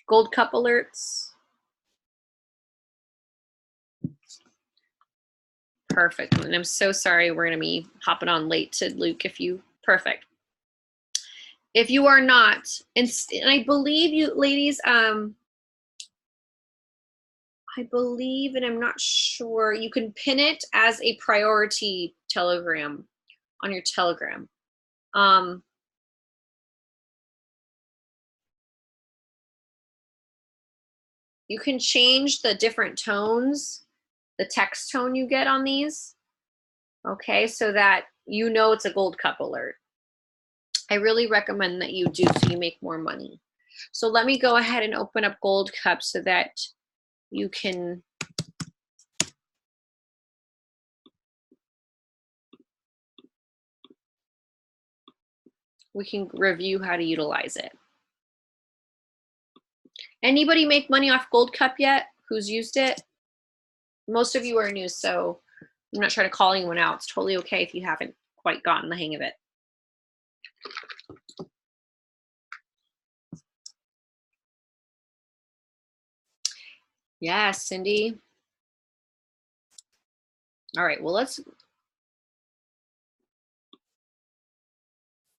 Gold Cup alerts? Perfect. And I'm so sorry we're going to be hopping on late to Luke. Perfect. If you are not, and I believe you ladies, I believe, and I'm not sure, you can pin it as a priority Telegram on your Telegram. You can change the different tones, the text tone you get on these, okay, so that you know it's a Gold Cup alert. I really recommend that you do so you make more money. So let me go ahead and open up Gold Cup so that you can we can review how to utilize it. Anybody make money off Gold Cup yet? Who's used it? Most of you are new, so I'm not trying to call anyone out. It's totally okay if you haven't quite gotten the hang of it. Yeah, Cindy. All right, well,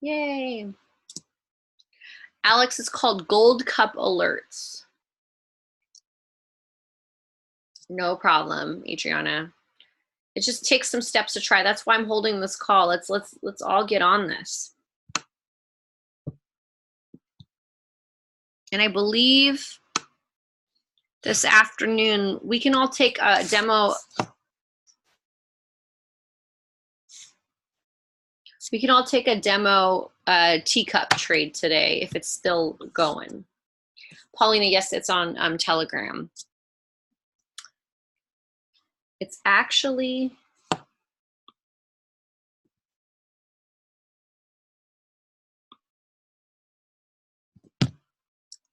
yay. Alex, it's called Gold Cup Alerts. No problem, Adriana. It just takes some steps to try. That's why I'm holding this call. Let's all get on this. And I believe this afternoon we can all take a demo. We can all take a demo teacup trade today if it's still going. Paulina, yes, it's on Telegram. It's actually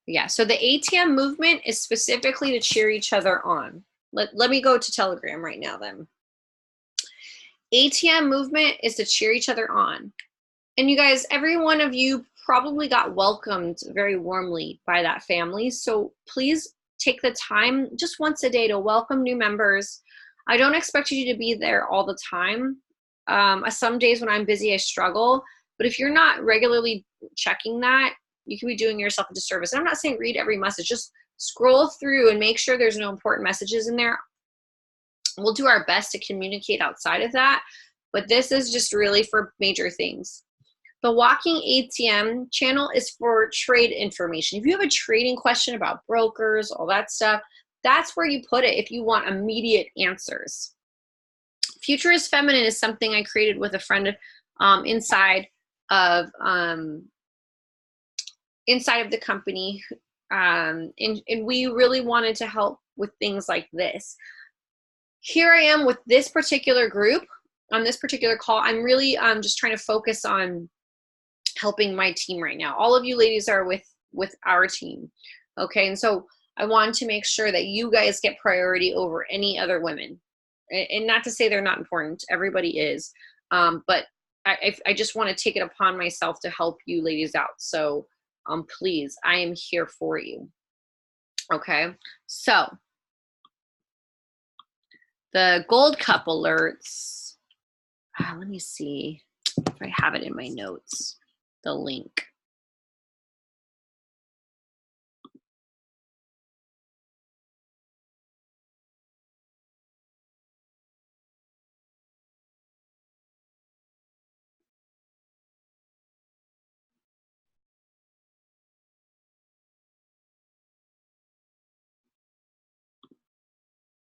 yeah, so the ATM movement is specifically to cheer each other on. Let me go to Telegram right now then. ATM movement is to cheer each other on. And you guys, every one of you probably got welcomed very warmly by that family. So please take the time just once a day to welcome new members. I don't expect you to be there all the time. Some days when I'm busy, I struggle. But if you're not regularly checking that, you can be doing yourself a disservice. And I'm not saying read every message. Just scroll through and make sure there's no important messages in there. We'll do our best to communicate outside of that. But this is just really for major things. The Walking ATM channel is for trade information. If you have a trading question about brokers, all that stuff, that's where you put it if you want immediate answers. Future is Feminine is something I created with a friend inside of the company, and we really wanted to help with things like this. here I am with this particular group on this particular call. I'm really just trying to focus on helping my team right now. All of you ladies are with our team. Okay, and so I want to make sure that you guys get priority over any other women. And not to say they're not important, everybody is. But I just want to take it upon myself to help you ladies out. So please, I am here for you. Okay, so the Gold Cup alerts, let me see if I have it in my notes, the link.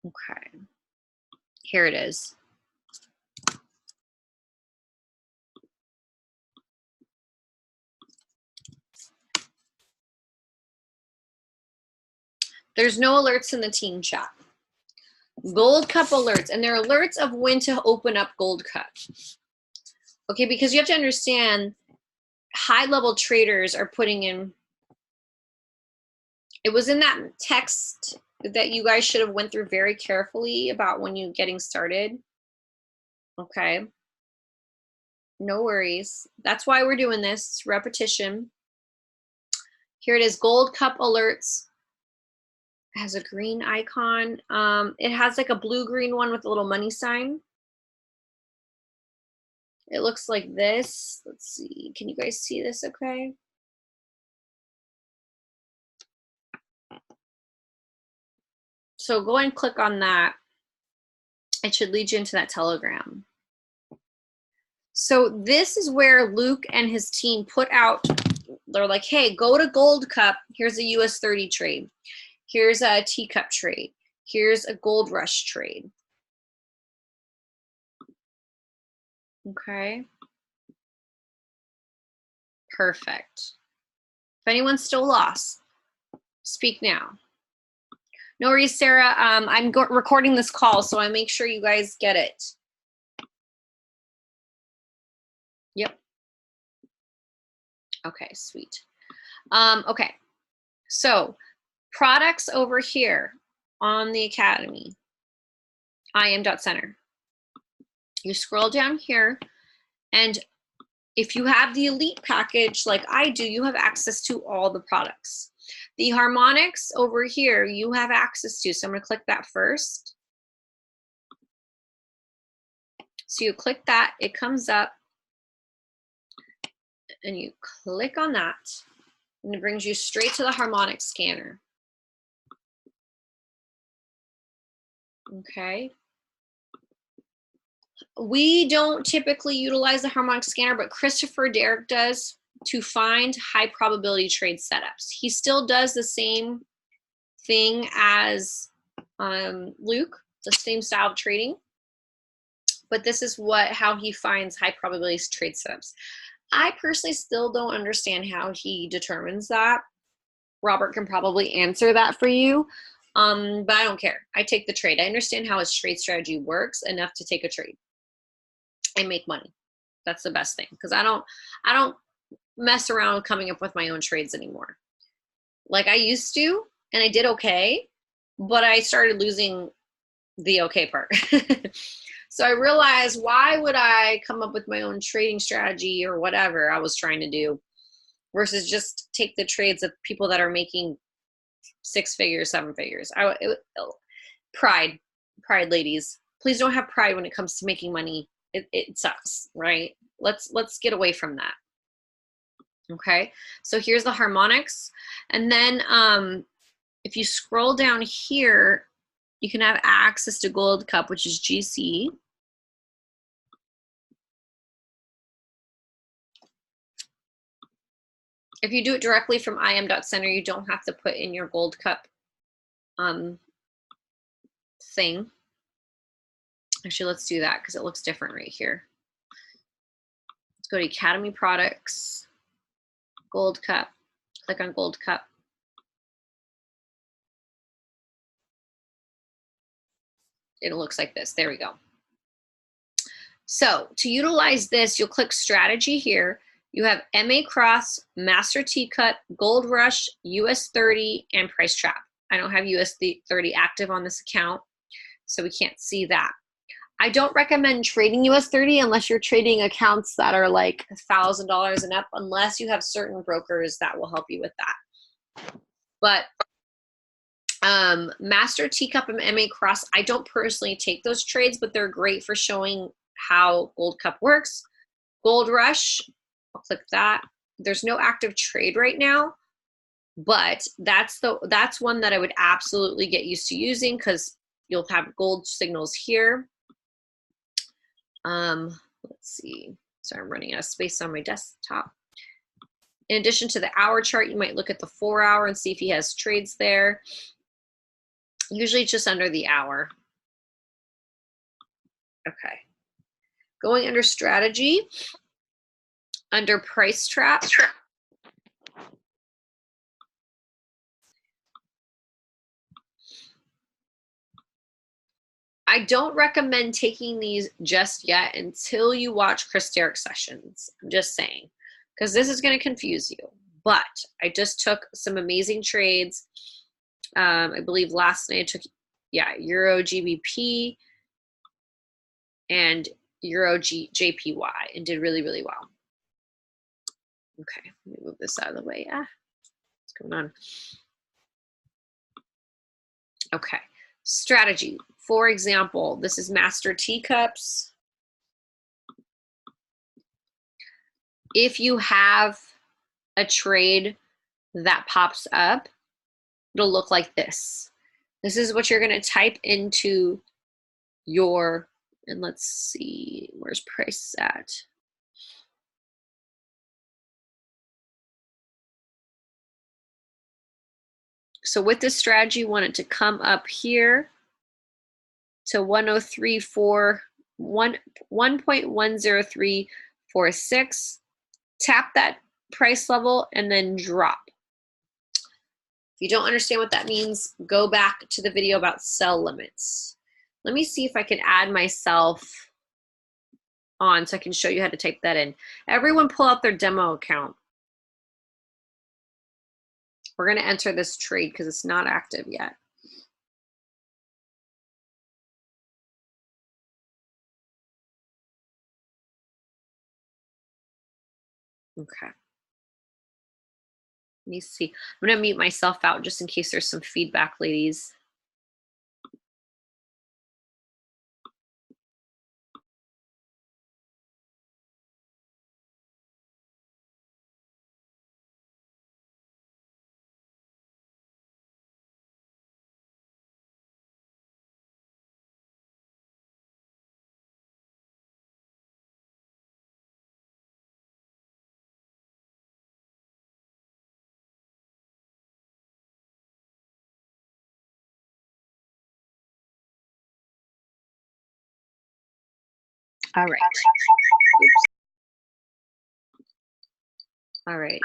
Okay, here it is. There's no alerts in the team chat. Gold Cup alerts, and they're alerts of when to open up Gold Cup. Okay, because you have to understand, high-level traders are putting in, it was in that text that you guys should have went through very carefully about when you're getting started. Okay, no worries. That's why we're doing this, it's repetition. Here it is, Gold Cup alerts. It has a green icon. It has like a blue-green one with a little money sign. It looks like this. Let's see, can you guys see this okay? So go and click on that. It should lead you into that Telegram. So this is where Luke and his team put out, they're like, hey, go to Gold Cup. Here's a US 30 trade. Here's a teacup trade. Here's a Gold Rush trade. Okay. Perfect. If anyone's still lost, speak now. No worries, Sarah. I'm recording this call, so I make sure you guys get it. Yep. Okay, sweet. Okay, so products over here on the Academy, im.center. You scroll down here, and if you have the Elite package like I do, you have access to all the products. The harmonics over here, you have access to. So I'm going to click that first. So you click that, it comes up, and you click on that, and it brings you straight to the harmonic scanner. Okay. We don't typically utilize the harmonic scanner, but Christopher Derrick does to find high probability trade setups. He still does the same thing as Luke, the same style of trading, but this is how he finds high probability trade setups. I personally still don't understand how he determines that. Robert can probably answer that for you, but I don't care. I take the trade. I understand how his trade strategy works enough to take a trade and make money. That's the best thing, because I don't mess around coming up with my own trades anymore. Like I used to, and I did okay, but I started losing the okay part. So I realized, why would I come up with my own trading strategy or whatever I was trying to do versus just take the trades of people that are making 6 figures, 7 figures. Pride, ladies. Please don't have pride when it comes to making money. It sucks, right? Let's get away from that. Okay, so here's the harmonics, and then if you scroll down here, you can have access to Gold Cup, which is GC. If you do it directly from im.center, you don't have to put in your Gold Cup thing. Actually, let's do that because it looks different right here. Let's go to Academy Products, Gold Cup, click on Gold Cup. it looks like this. There we go. So to utilize this, you'll click strategy here. You have MA Cross, Master T-Cut, Gold Rush, US 30, and Price Trap. I don't have US 30 active on this account, so we can't see that. I don't recommend trading US 30 unless you're trading accounts that are like $1,000 and up, unless you have certain brokers that will help you with that. But Master Teacup and MA Cross, I don't personally take those trades, but they're great for showing how Gold Cup works. Gold Rush, I'll click that. There's no active trade right now, but that's one that I would absolutely get used to using because you'll have gold signals here. Let's see. Sorry, I'm running out of space on my desktop. In addition to the hour chart, you might look at the 4 hour and see if he has trades there. Usually it's just under the hour. Okay. Going under strategy, under price trap. I don't recommend taking these just yet until you watch Chris Derrick sessions. I'm just saying, because this is going to confuse you. But I just took some amazing trades. I believe last night I took, Euro GBP and Euro JPY and did really, really well. Okay, let me move this out of the way. What's going on? Okay, strategy. For example, this is Master Teacups. If you have a trade that pops up, it'll look like this. This is what you're going to type into your, and let's see, where's price at? So with this strategy, you want it to come up here to 1.10346. Tap that price level and then drop. If you don't understand what that means, go back to the video about sell limits. Let me see if I can add myself on so I can show you how to type that in. Everyone pull out their demo account. We're going to enter this trade because it's not active yet. Okay. Let me see. I'm going to mute myself out just in case there's some feedback, ladies. All right. Oops. All right.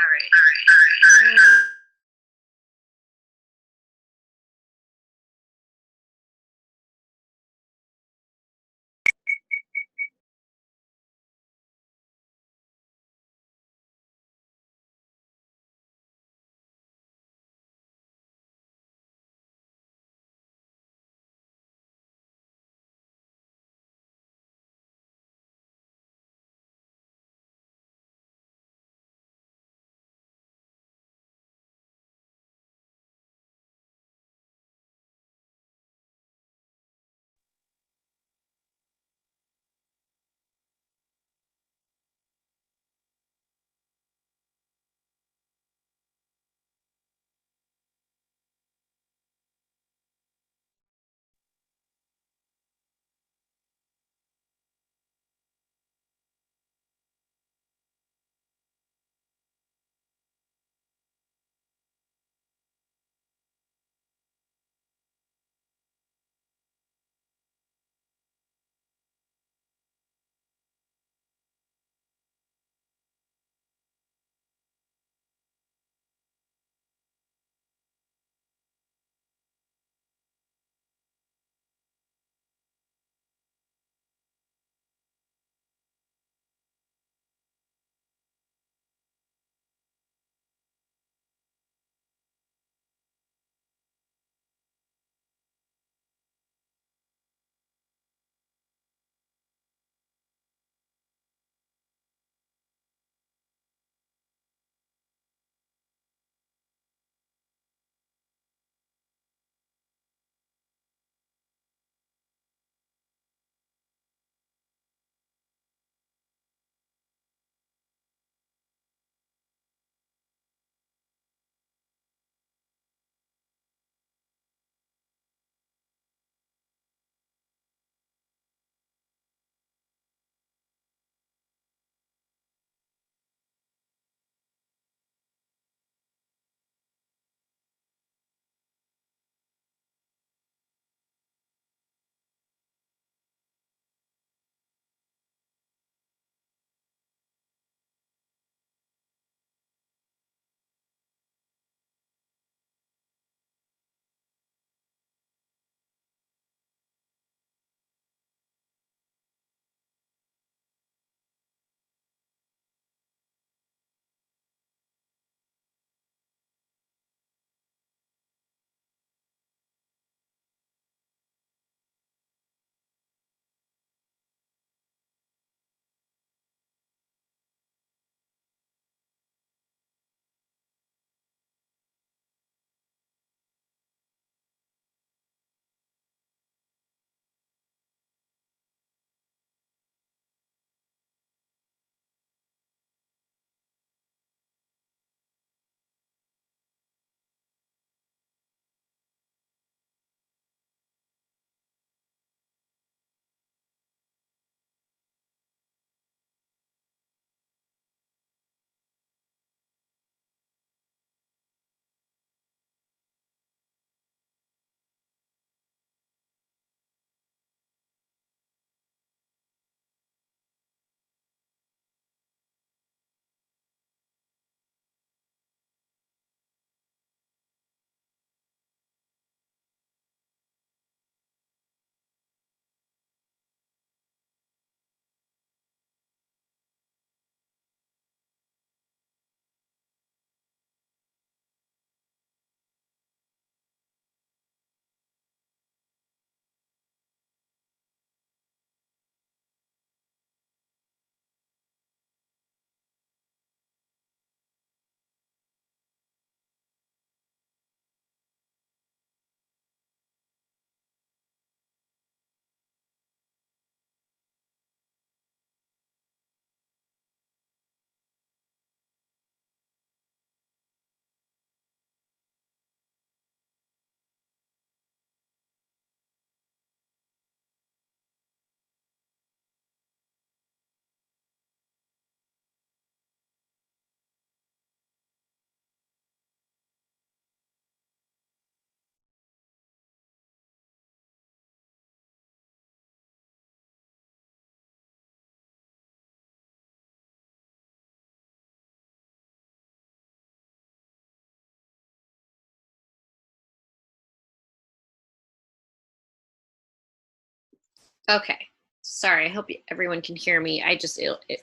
Okay. Sorry, I hope everyone can hear me.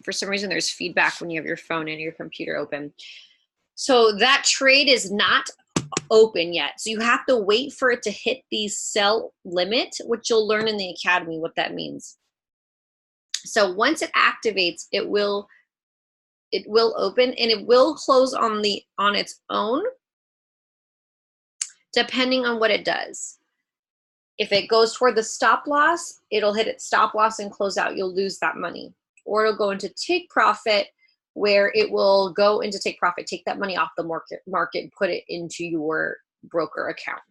For some reason, there's feedback when you have your phone and your computer open. So that trade is not open yet. So you have to wait for it to hit the sell limit, which you'll learn in the academy what that means. So once it activates, it will open and it will close on its own, depending on what it does. If it goes toward the stop loss, it'll hit its stop loss and close out. You'll lose that money. Or it'll go into take profit, where it will go into take profit, take that money off the market, put it into your broker account.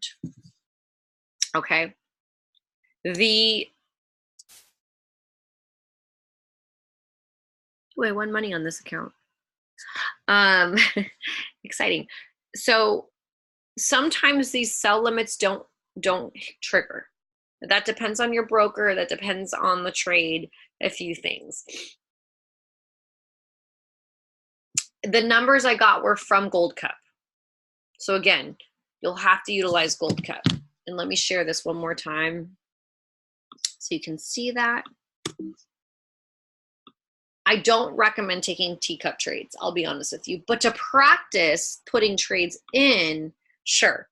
Okay. I won money on this account. Exciting. So sometimes these sell limits don't trigger. That depends on your broker. That depends on the trade, a few things. The numbers I got were from Gold Cup. So again, you'll have to utilize Gold Cup. And let me share this one more time so you can see that. I don't recommend taking teacup trades, I'll be honest with you. But to practice putting trades in, sure.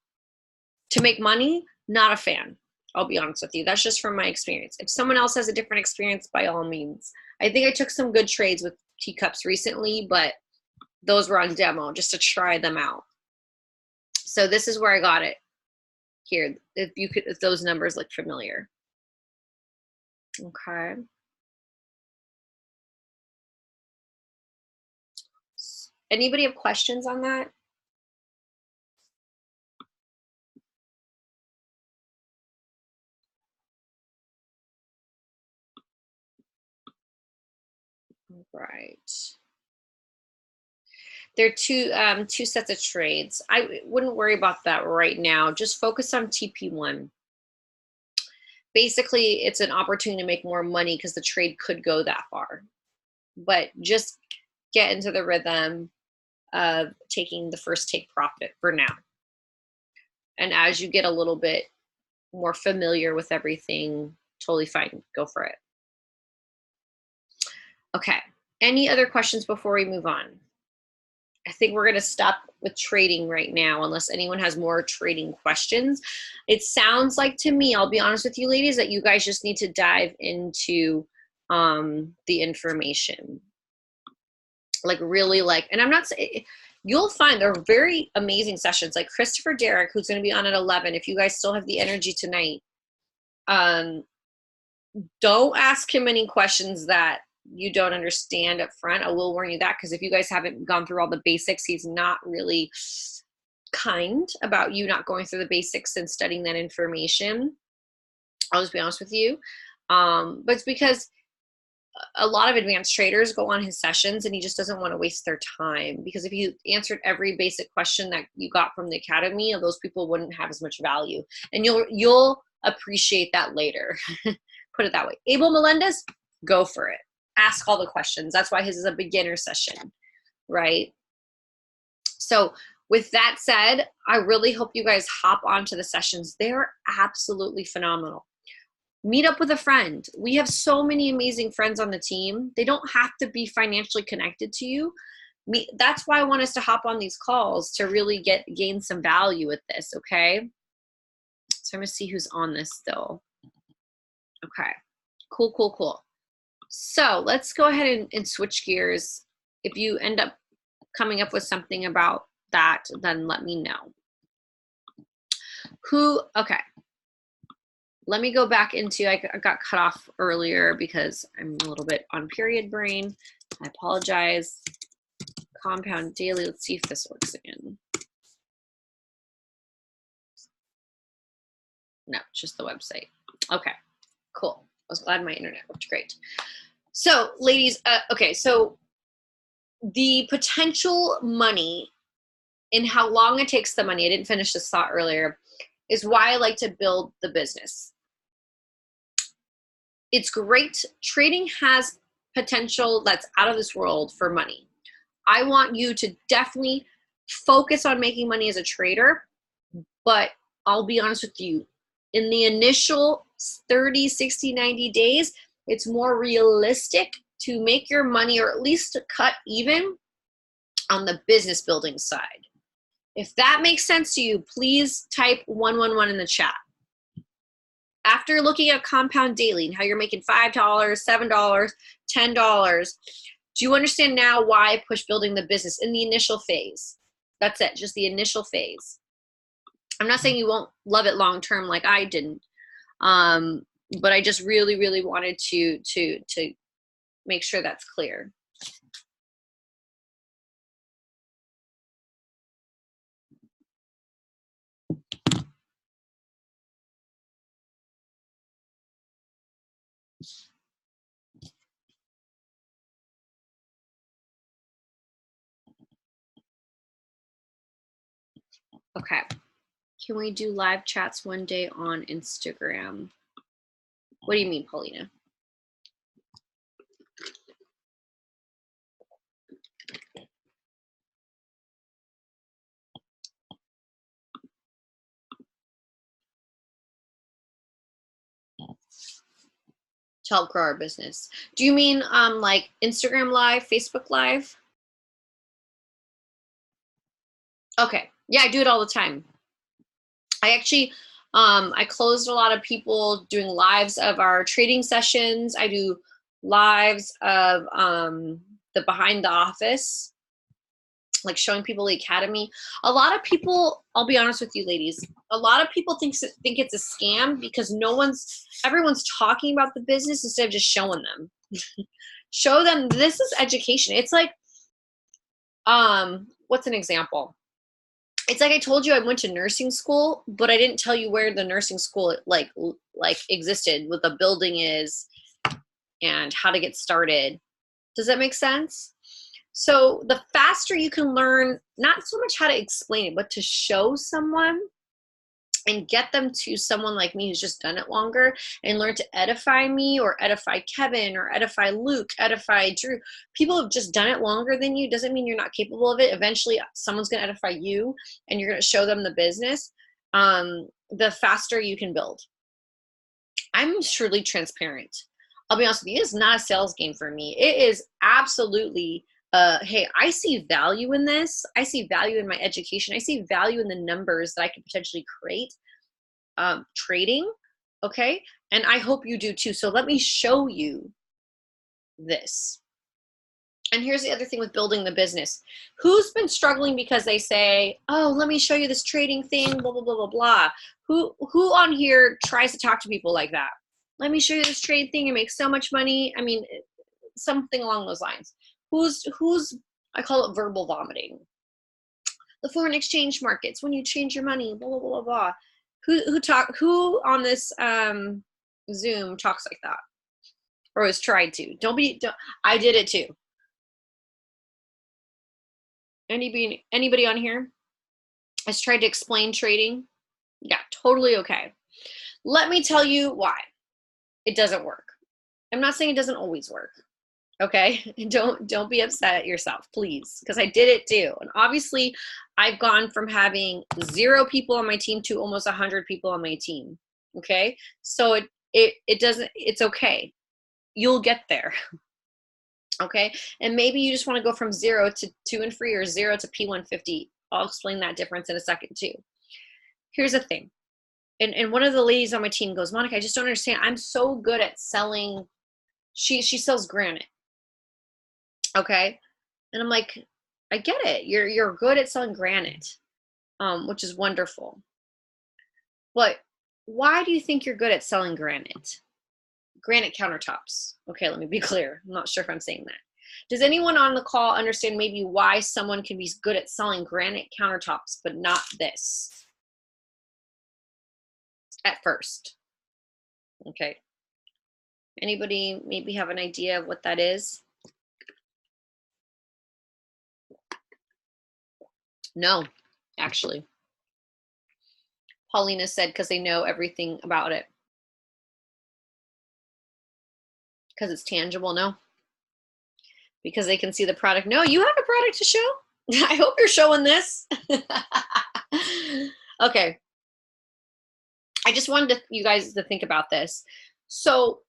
To make money, not a fan. I'll be honest with you. That's just from my experience. If someone else has a different experience, by all means. I think I took some good trades with teacups recently, but those were on demo just to try them out. So this is where I got it here. If those numbers look familiar. Okay. Anybody have questions on that? All right. There are two sets of trades. I wouldn't worry about that right now. Just focus on TP1. Basically, it's an opportunity to make more money because the trade could go that far. But just get into the rhythm of taking the first take profit for now. And as you get a little bit more familiar with everything, totally fine. Go for it. Okay. Any other questions before we move on? I think we're going to stop with trading right now unless anyone has more trading questions. It sounds like to me, I'll be honest with you ladies, that you guys just need to dive into the information. Like really and I'm not saying, you'll find they're very amazing sessions. Like Christopher Derrick, who's going to be on at 11. If you guys still have the energy tonight, don't ask him any questions that you don't understand up front. I will warn you that, because if you guys haven't gone through all the basics, he's not really kind about you not going through the basics and studying that information. I'll just be honest with you. But it's because a lot of advanced traders go on his sessions and he just doesn't want to waste their time, because if you answered every basic question that you got from the academy, those people wouldn't have as much value, and you'll appreciate that later. Put it that way. Abel Melendez, go for it. Ask all the questions. That's why his is a beginner session, right? So with that said, I really hope you guys hop onto the sessions. They're absolutely phenomenal. Meet up with a friend. We have so many amazing friends on the team. They don't have to be financially connected to you. That's why I want us to hop on these calls to really gain some value with this, okay? So I'm gonna see who's on this still. Okay, cool, cool, cool. So let's go ahead and switch gears. If you end up coming up with something about that, then let me know. Okay. Let me go back into, I got cut off earlier because I'm a little bit on period brain. I apologize. Compound Daily, let's see if this works again. No, it's just the website. Okay, cool. I was glad my internet worked great. So ladies, okay, so the potential money and how long it takes the money, I didn't finish this thought earlier, is why I like to build the business. It's great. Trading has potential that's out of this world for money. I want you to definitely focus on making money as a trader, but I'll be honest with you, in the initial 30, 60, 90 days, it's more realistic to make your money or at least to cut even on the business building side. If that makes sense to you, please type 111 in the chat. After looking at Compound Daily and how you're making $5, $7, $10, do you understand now why I push building the business in the initial phase? That's it, just the initial phase. I'm not saying you won't love it long term like I didn't, but I just really, really wanted to make sure that's clear. Okay. Can we do live chats one day on Instagram? What do you mean, Paulina? To help grow our business. Do you mean like Instagram Live, Facebook Live? Okay. Yeah, I do it all the time. I actually, I closed a lot of people doing lives of our trading sessions. I do lives of the behind the office, like showing people the academy. A lot of people, I'll be honest with you ladies, a lot of people think it's a scam because everyone's talking about the business instead of just showing them. Show them this is education. It's like, what's an example? It's like I told you I went to nursing school, but I didn't tell you where the nursing school like existed, what the building is, and how to get started. Does that make sense? So the faster you can learn, not so much how to explain it, but to show someone and get them to someone like me who's just done it longer and learn to edify me or edify Kevin or edify Luke, edify Drew. People have just done it longer than you. Doesn't mean you're not capable of it. Eventually someone's going to edify you and you're going to show them the business. The faster you can build. I'm truly transparent. I'll be honest with you, it's not a sales game for me. It is absolutely hey, I see value in this. I see value in my education. I see value in the numbers that I could potentially create trading, okay? And I hope you do too. So let me show you this. And here's the other thing with building the business. Who's been struggling because they say, oh, let me show you this trading thing, blah, blah, blah, blah, blah. Who on here tries to talk to people like that? Let me show you this trade thing and make so much money. I mean, something along those lines. Who's I call it verbal vomiting. The foreign exchange markets, when you change your money, blah, blah, blah, blah. Who on this Zoom talks like that? Or has tried to? I did it too. Anybody on here has tried to explain trading? Yeah, totally okay. Let me tell you why it doesn't work. I'm not saying it doesn't always work. Okay, don't be upset at yourself, please, because I did it too. And obviously, I've gone from having 0 people on my team to almost 100 people on my team. Okay, so it's okay. You'll get there. Okay, and maybe you just want to go from 0 to 2 and free or 0 to P150. I'll explain that difference in a second too. Here's the thing, and one of the ladies on my team goes, Monica, I just don't understand. I'm so good at selling. She sells granite. Okay. And I'm like, I get it. You're good at selling granite, which is wonderful. But why do you think you're good at selling granite? Granite countertops. Okay, let me be clear. I'm not sure if I'm saying that. Does anyone on the call understand maybe why someone can be good at selling granite countertops, but not this? At first. Okay. Anybody maybe have an idea of what that is? No, actually. Paulina said because they know everything about it. Because it's tangible, no? Because they can see the product. No, you have a product to show? I hope you're showing this. Okay. I just wanted you guys to think about this. So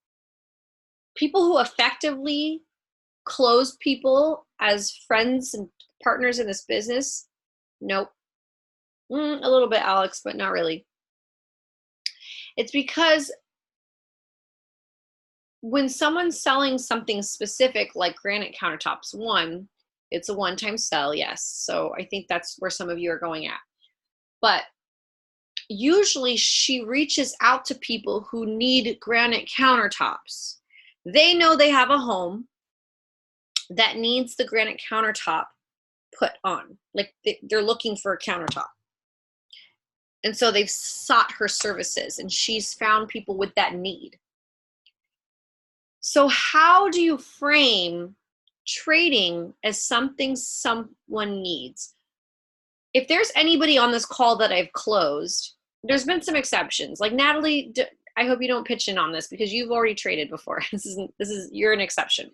people who effectively close people as friends and partners in this business, nope. A little bit, Alex, but not really. It's because when someone's selling something specific like granite countertops, one, it's a one-time sell, yes. So I think that's where some of you are going at. But usually she reaches out to people who need granite countertops. They know they have a home that needs the granite countertop put on. Like they're looking for a countertop. And so they've sought her services, and she's found people with that need. So how do you frame trading as something someone needs? If there's anybody on this call that I've closed, there's been some exceptions. Like Natalie, I hope you don't pitch in on this because you've already traded before. You're an exception.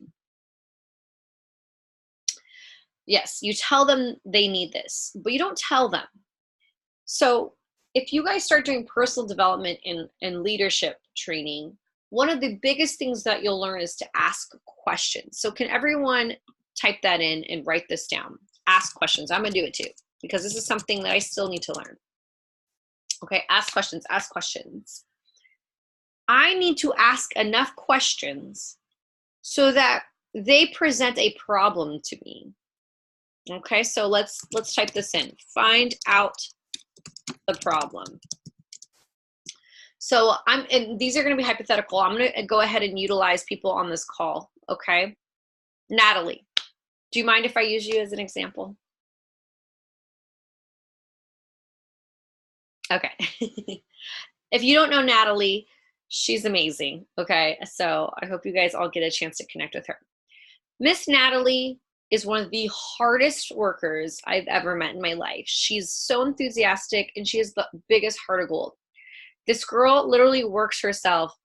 Yes, you tell them they need this, but you don't tell them. So if you guys start doing personal development and leadership training, one of the biggest things that you'll learn is to ask questions. So can everyone type that in and write this down? Ask questions. I'm going to do it too, because this is something that I still need to learn. Okay, ask questions, ask questions. I need to ask enough questions so that they present a problem to me. Okay, so let's type this in. Find out the problem. So and these are going to be hypothetical. I'm going to go ahead and utilize people on this call. Okay, Natalie, do you mind if I use you as an example? Okay. If you don't know Natalie, she's amazing. Okay, so I hope you guys all get a chance to connect with her. Miss Natalie is one of the hardest workers I've ever met in my life. She's so enthusiastic, and she has the biggest heart of gold. This girl literally works herself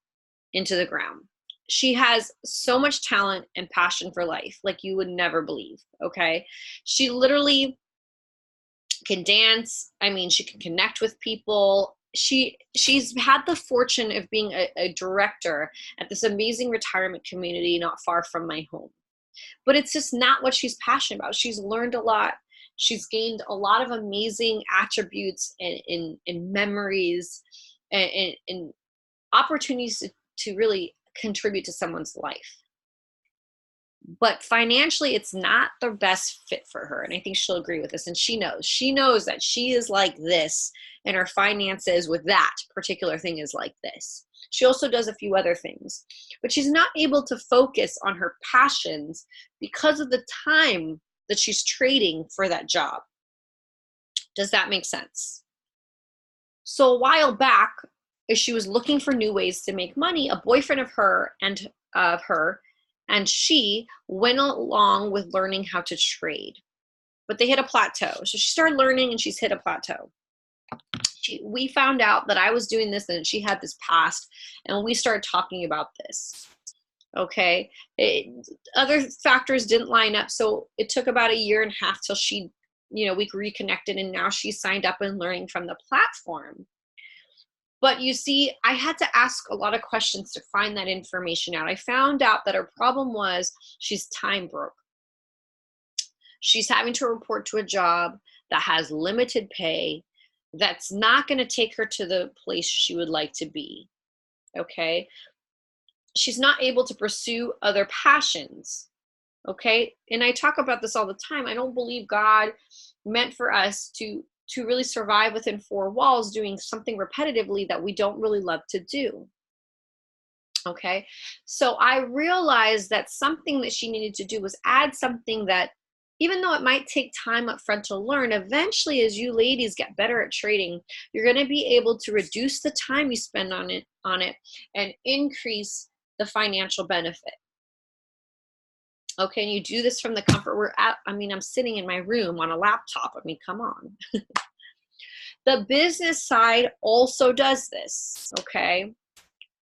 into the ground. She has so much talent and passion for life, like you would never believe, okay? She literally can dance. I mean, she can connect with people. She's had the fortune of being a director at this amazing retirement community not far from my home. But it's just not what she's passionate about. She's learned a lot. She's gained a lot of amazing attributes and memories and opportunities to really contribute to someone's life. But financially, it's not the best fit for her. And I think she'll agree with this. And she knows that she is like this, and her finances with that particular thing is like this. She also does a few other things, but she's not able to focus on her passions because of the time that she's trading for that job. Does that make sense? So a while back, as she was looking for new ways to make money, a boyfriend of her and she went along with learning how to trade, but they hit a plateau. So she started learning, and she's hit a plateau. We found out that I was doing this and she had this past, and we started talking about this. Okay. Other factors didn't line up. So it took about 1.5 years till we reconnected, and now she signed up and learning from the platform. But you see, I had to ask a lot of questions to find that information out. I found out that her problem was she's time broke. She's having to report to a job that has limited pay, that's not going to take her to the place she would like to be. Okay. She's not able to pursue other passions. Okay. And I talk about this all the time. I don't believe God meant for us to really survive within 4 walls doing something repetitively that we don't really love to do. Okay. So I realized that something that she needed to do was add something that, even though it might take time up front to learn, eventually as you ladies get better at trading, you're going to be able to reduce the time you spend on it and increase the financial benefit. Okay, and you do this from the comfort I'm sitting in my room on a laptop. I mean, come on. The business side also does this, okay?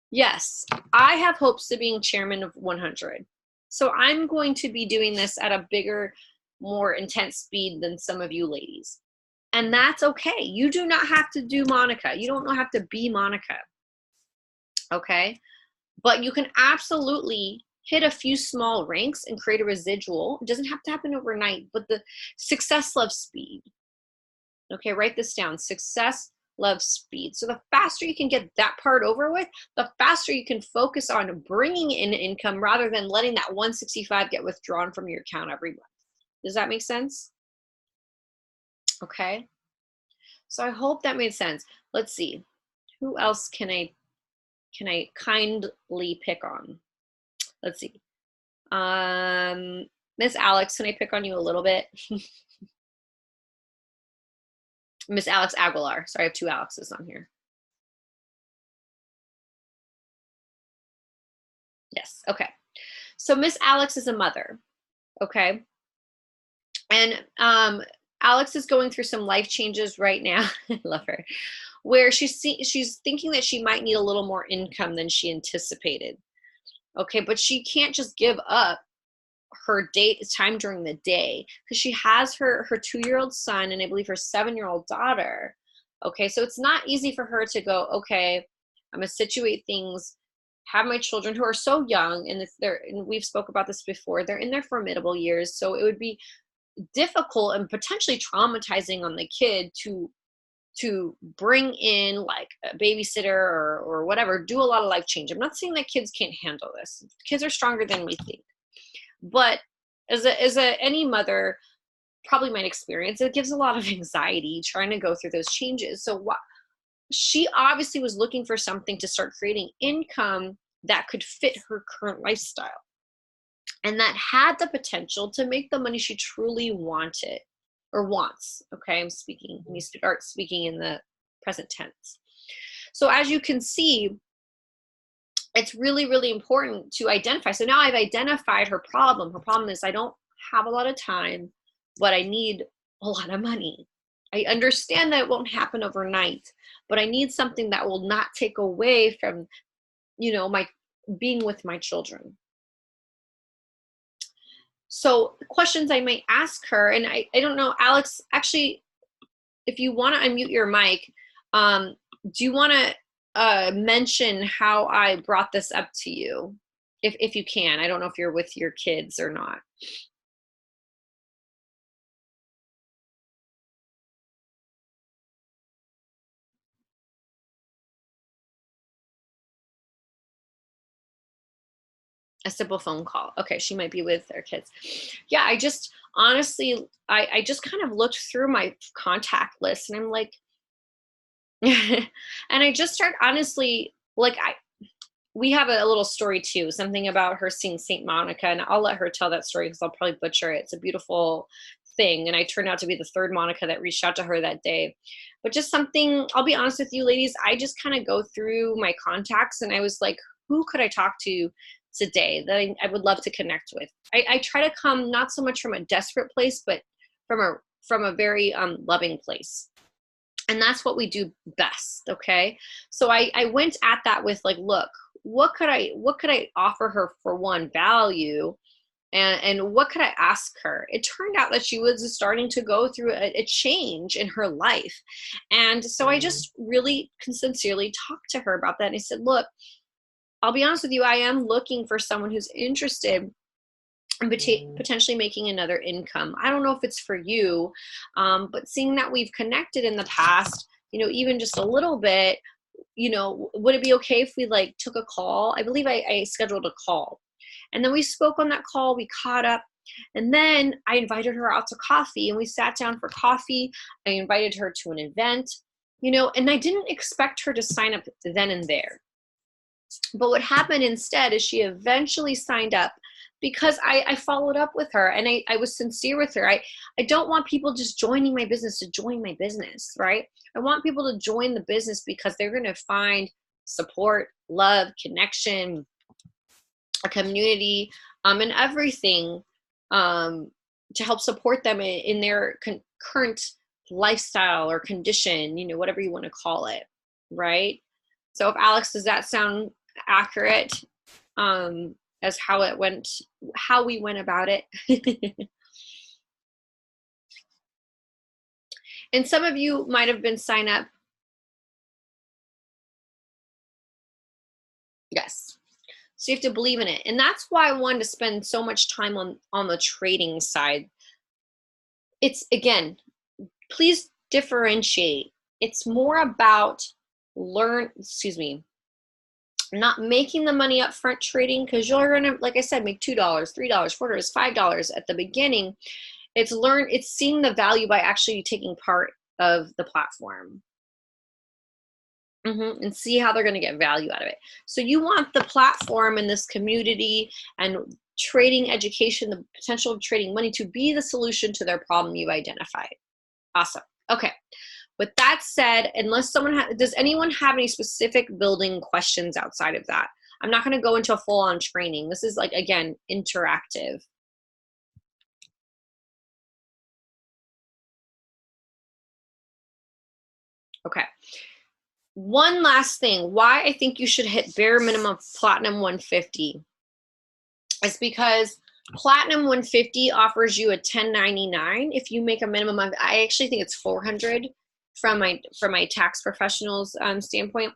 Yes, I have hopes of being chairman of 100. So I'm going to be doing this at a bigger, more intense speed than some of you ladies. And that's okay. You do not have to do Monica. You don't have to be Monica. Okay? But you can absolutely hit a few small ranks and create a residual. It doesn't have to happen overnight, but the success loves speed. Okay, write this down. Success loves speed. So the faster you can get that part over with, the faster you can focus on bringing in income rather than letting that 165 get withdrawn from your account every month. Does that make sense? Okay. So I hope that made sense. Let's see. Who else can I kindly pick on? Let's see. Miss Alex, can I pick on you a little bit? Miss Alex Aguilar. Sorry, I have two Alexes on here. Yes, okay. So Miss Alex is a mother, okay? And Alex is going through some life changes right now. I love her. Where she's thinking that she might need a little more income than she anticipated. Okay, but she can't just give up her time during the day because she has her 2-year-old son and I believe her 7-year-old daughter. Okay, so it's not easy for her to go, okay, I'm gonna situate things, have my children who are so young, and we've spoke about this before, they're in their formidable years, so it would be difficult and potentially traumatizing on the kid to bring in like a babysitter or whatever, do a lot of life change. I'm not saying that kids can't handle this. Kids are stronger than we think. But as any mother probably might experience, it gives a lot of anxiety trying to go through those changes. So she obviously was looking for something to start creating income that could fit her current lifestyle and that had the potential to make the money she truly wanted or wants. Okay, let me start speaking in the present tense. So as you can see, it's really, really important to identify. So now I've identified her problem. Her problem is I don't have a lot of time, but I need a lot of money. I understand that it won't happen overnight, but I need something that will not take away from, my being with my children. So the questions I might ask her, and I don't know, Alex, actually, if you want to unmute your mic, do you want to mention how I brought this up to you? If you can. I don't know if you're with your kids or not. A simple phone call. Okay, she might be with their kids. Yeah, I just honestly, I just kind of looked through my contact list and I'm like, and I just start honestly, like we have a little story too, something about her seeing Saint Monica, and I'll let her tell that story because I'll probably butcher it. It's a beautiful thing, and I turned out to be the third Monica that reached out to her that day. But just something, I'll be honest with you, ladies, I just kind of go through my contacts, and I was like, who could I talk to today that I would love to connect with? I try to come not so much from a desperate place, but from a very loving place. And that's what we do best. Okay. So I went at that with like, look, what could I offer her for one value? And what could I ask her? It turned out that she was starting to go through a change in her life. And so I just really sincerely talked to her about that. And I said, look, I'll be honest with you, I am looking for someone who's interested and potentially making another income. I don't know if it's for you, but seeing that we've connected in the past, even just a little bit, would it be okay if we like took a call? I believe I scheduled a call. And then we spoke on that call, we caught up, and then I invited her out to coffee and we sat down for coffee. I invited her to an event, and I didn't expect her to sign up then and there. But what happened instead is she eventually signed up because I followed up with her and I was sincere with her. I don't want people just joining my business to join my business, right? I want people to join the business because they're going to find support, love, connection, a community, and everything to help support them in their current lifestyle or condition, whatever you want to call it, right? So if Alex, does that sound accurate as how we went about it? And some of you might have been signed up. Yes. So you have to believe in it. And that's why I wanted to spend so much time on the trading side. It's, again, please differentiate. It's more about not making the money up front trading, because you're gonna, like I said, make $2, $3, $4, $5 at the beginning. It's seeing the value by actually taking part of the platform. And see how they're going to get value out of it. So you want the platform and this community and trading education, the potential of trading money, to be the solution to their problem you've identified. Awesome. Okay. With that said, unless does anyone have any specific building questions outside of that? I'm not going to go into a full-on training. This is, like, again, interactive. Okay. One last thing, why I think you should hit bare minimum Platinum 150 is because Platinum 150 offers you a 1099 if you make a minimum of, I actually think it's 400 from my tax professionals standpoint.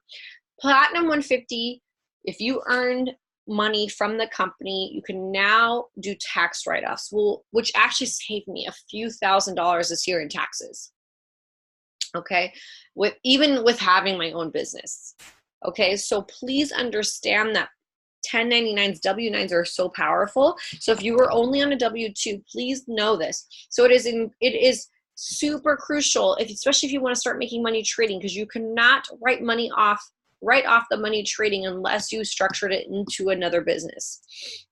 Platinum 150, if you earned money from the company, you can now do tax write-offs, which actually saved me a few $1,000s this year in taxes. Okay, even with having my own business. Okay, so please understand that 1099s, W-9s are so powerful. So if you were only on a W-2, please know this. So it is super crucial, especially if you want to start making money trading, because you cannot write off the money trading unless you structured it into another business.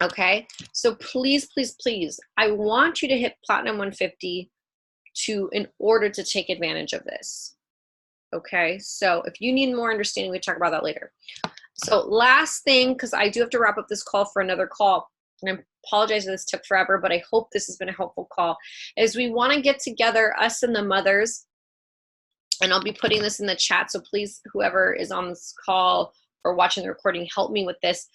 Okay, so please, please, please, I want you to hit Platinum 150 in order to take advantage of this. Okay, so if you need more understanding, we talk about that later. So last thing, because I do have to wrap up this call for another call, and I apologize if this took forever, but I hope this has been a helpful call, is we want to get together, us and the mothers, and I'll be putting this in the chat, so please, whoever is on this call or watching the recording, help me with this.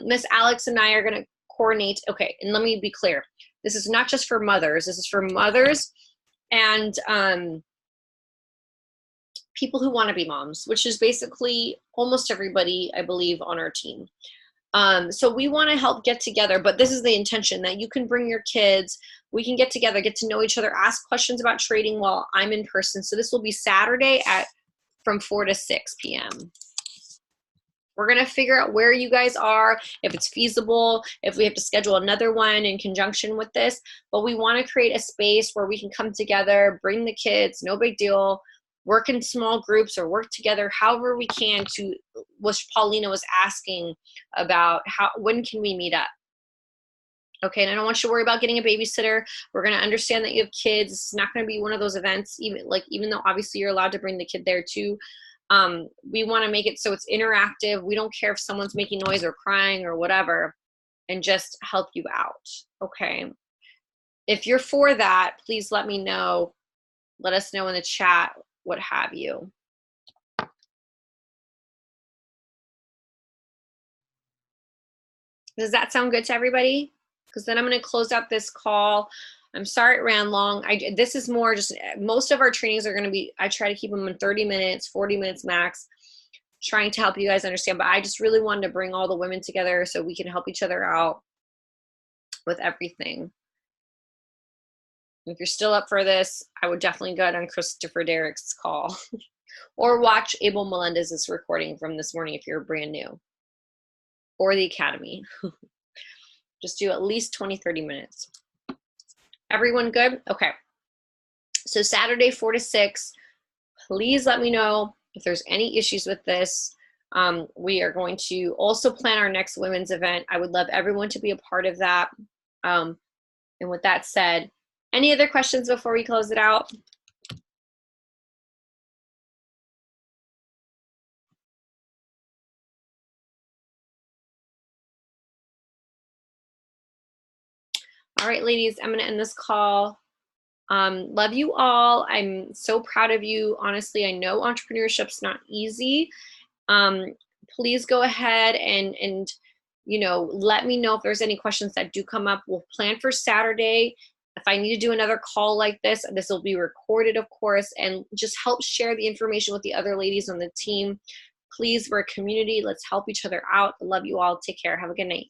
Miss Alex and I are going to coordinate. Okay, and let me be clear. This is not just for mothers. This is for mothers and people who want to be moms, which is basically almost everybody, I believe, on our team. So we want to help get together, but this is the intention, that you can bring your kids, we can get together, get to know each other, ask questions about trading while I'm in person. So this will be Saturday from 4 to 6 p.m. We're going to figure out where you guys are, if it's feasible, if we have to schedule another one in conjunction with this, but we want to create a space where we can come together, bring the kids, no big deal, work in small groups or work together however we can, to what Paulina was asking about, when can we meet up? Okay, and I don't want you to worry about getting a babysitter. We're going to understand that you have kids. It's not going to be one of those events, even though obviously you're allowed to bring the kid there too. We want to make it so it's interactive. We don't care if someone's making noise or crying or whatever, and just help you out. Okay. If you're for that, please let me know. Let us know in the chat, what have you. Does that sound good to everybody? Because then I'm going to close out this call. I'm sorry it ran long. This is more just, most of our trainings are going to be, I try to keep them in 30 minutes, 40 minutes max, trying to help you guys understand. But I just really wanted to bring all the women together so we can help each other out with everything. If you're still up for this, I would definitely go on Christopher Derrick's call or watch Abel Melendez's recording from this morning if you're brand new, or the Academy. Just do at least 20, 30 minutes. Everyone good? Okay. So Saturday, 4 to 6, please let me know if there's any issues with this. We are going to also plan our next women's event. I would love everyone to be a part of that. And with that said, any other questions before we close it out? All right, ladies, I'm going to end this call. Love you all. I'm so proud of you. Honestly, I know entrepreneurship's not easy. Please go ahead and let me know if there's any questions that do come up. We'll plan for Saturday. If I need to do another call like this will be recorded, of course, and just help share the information with the other ladies on the team. Please, we're a community. Let's help each other out. I love you all. Take care. Have a good night.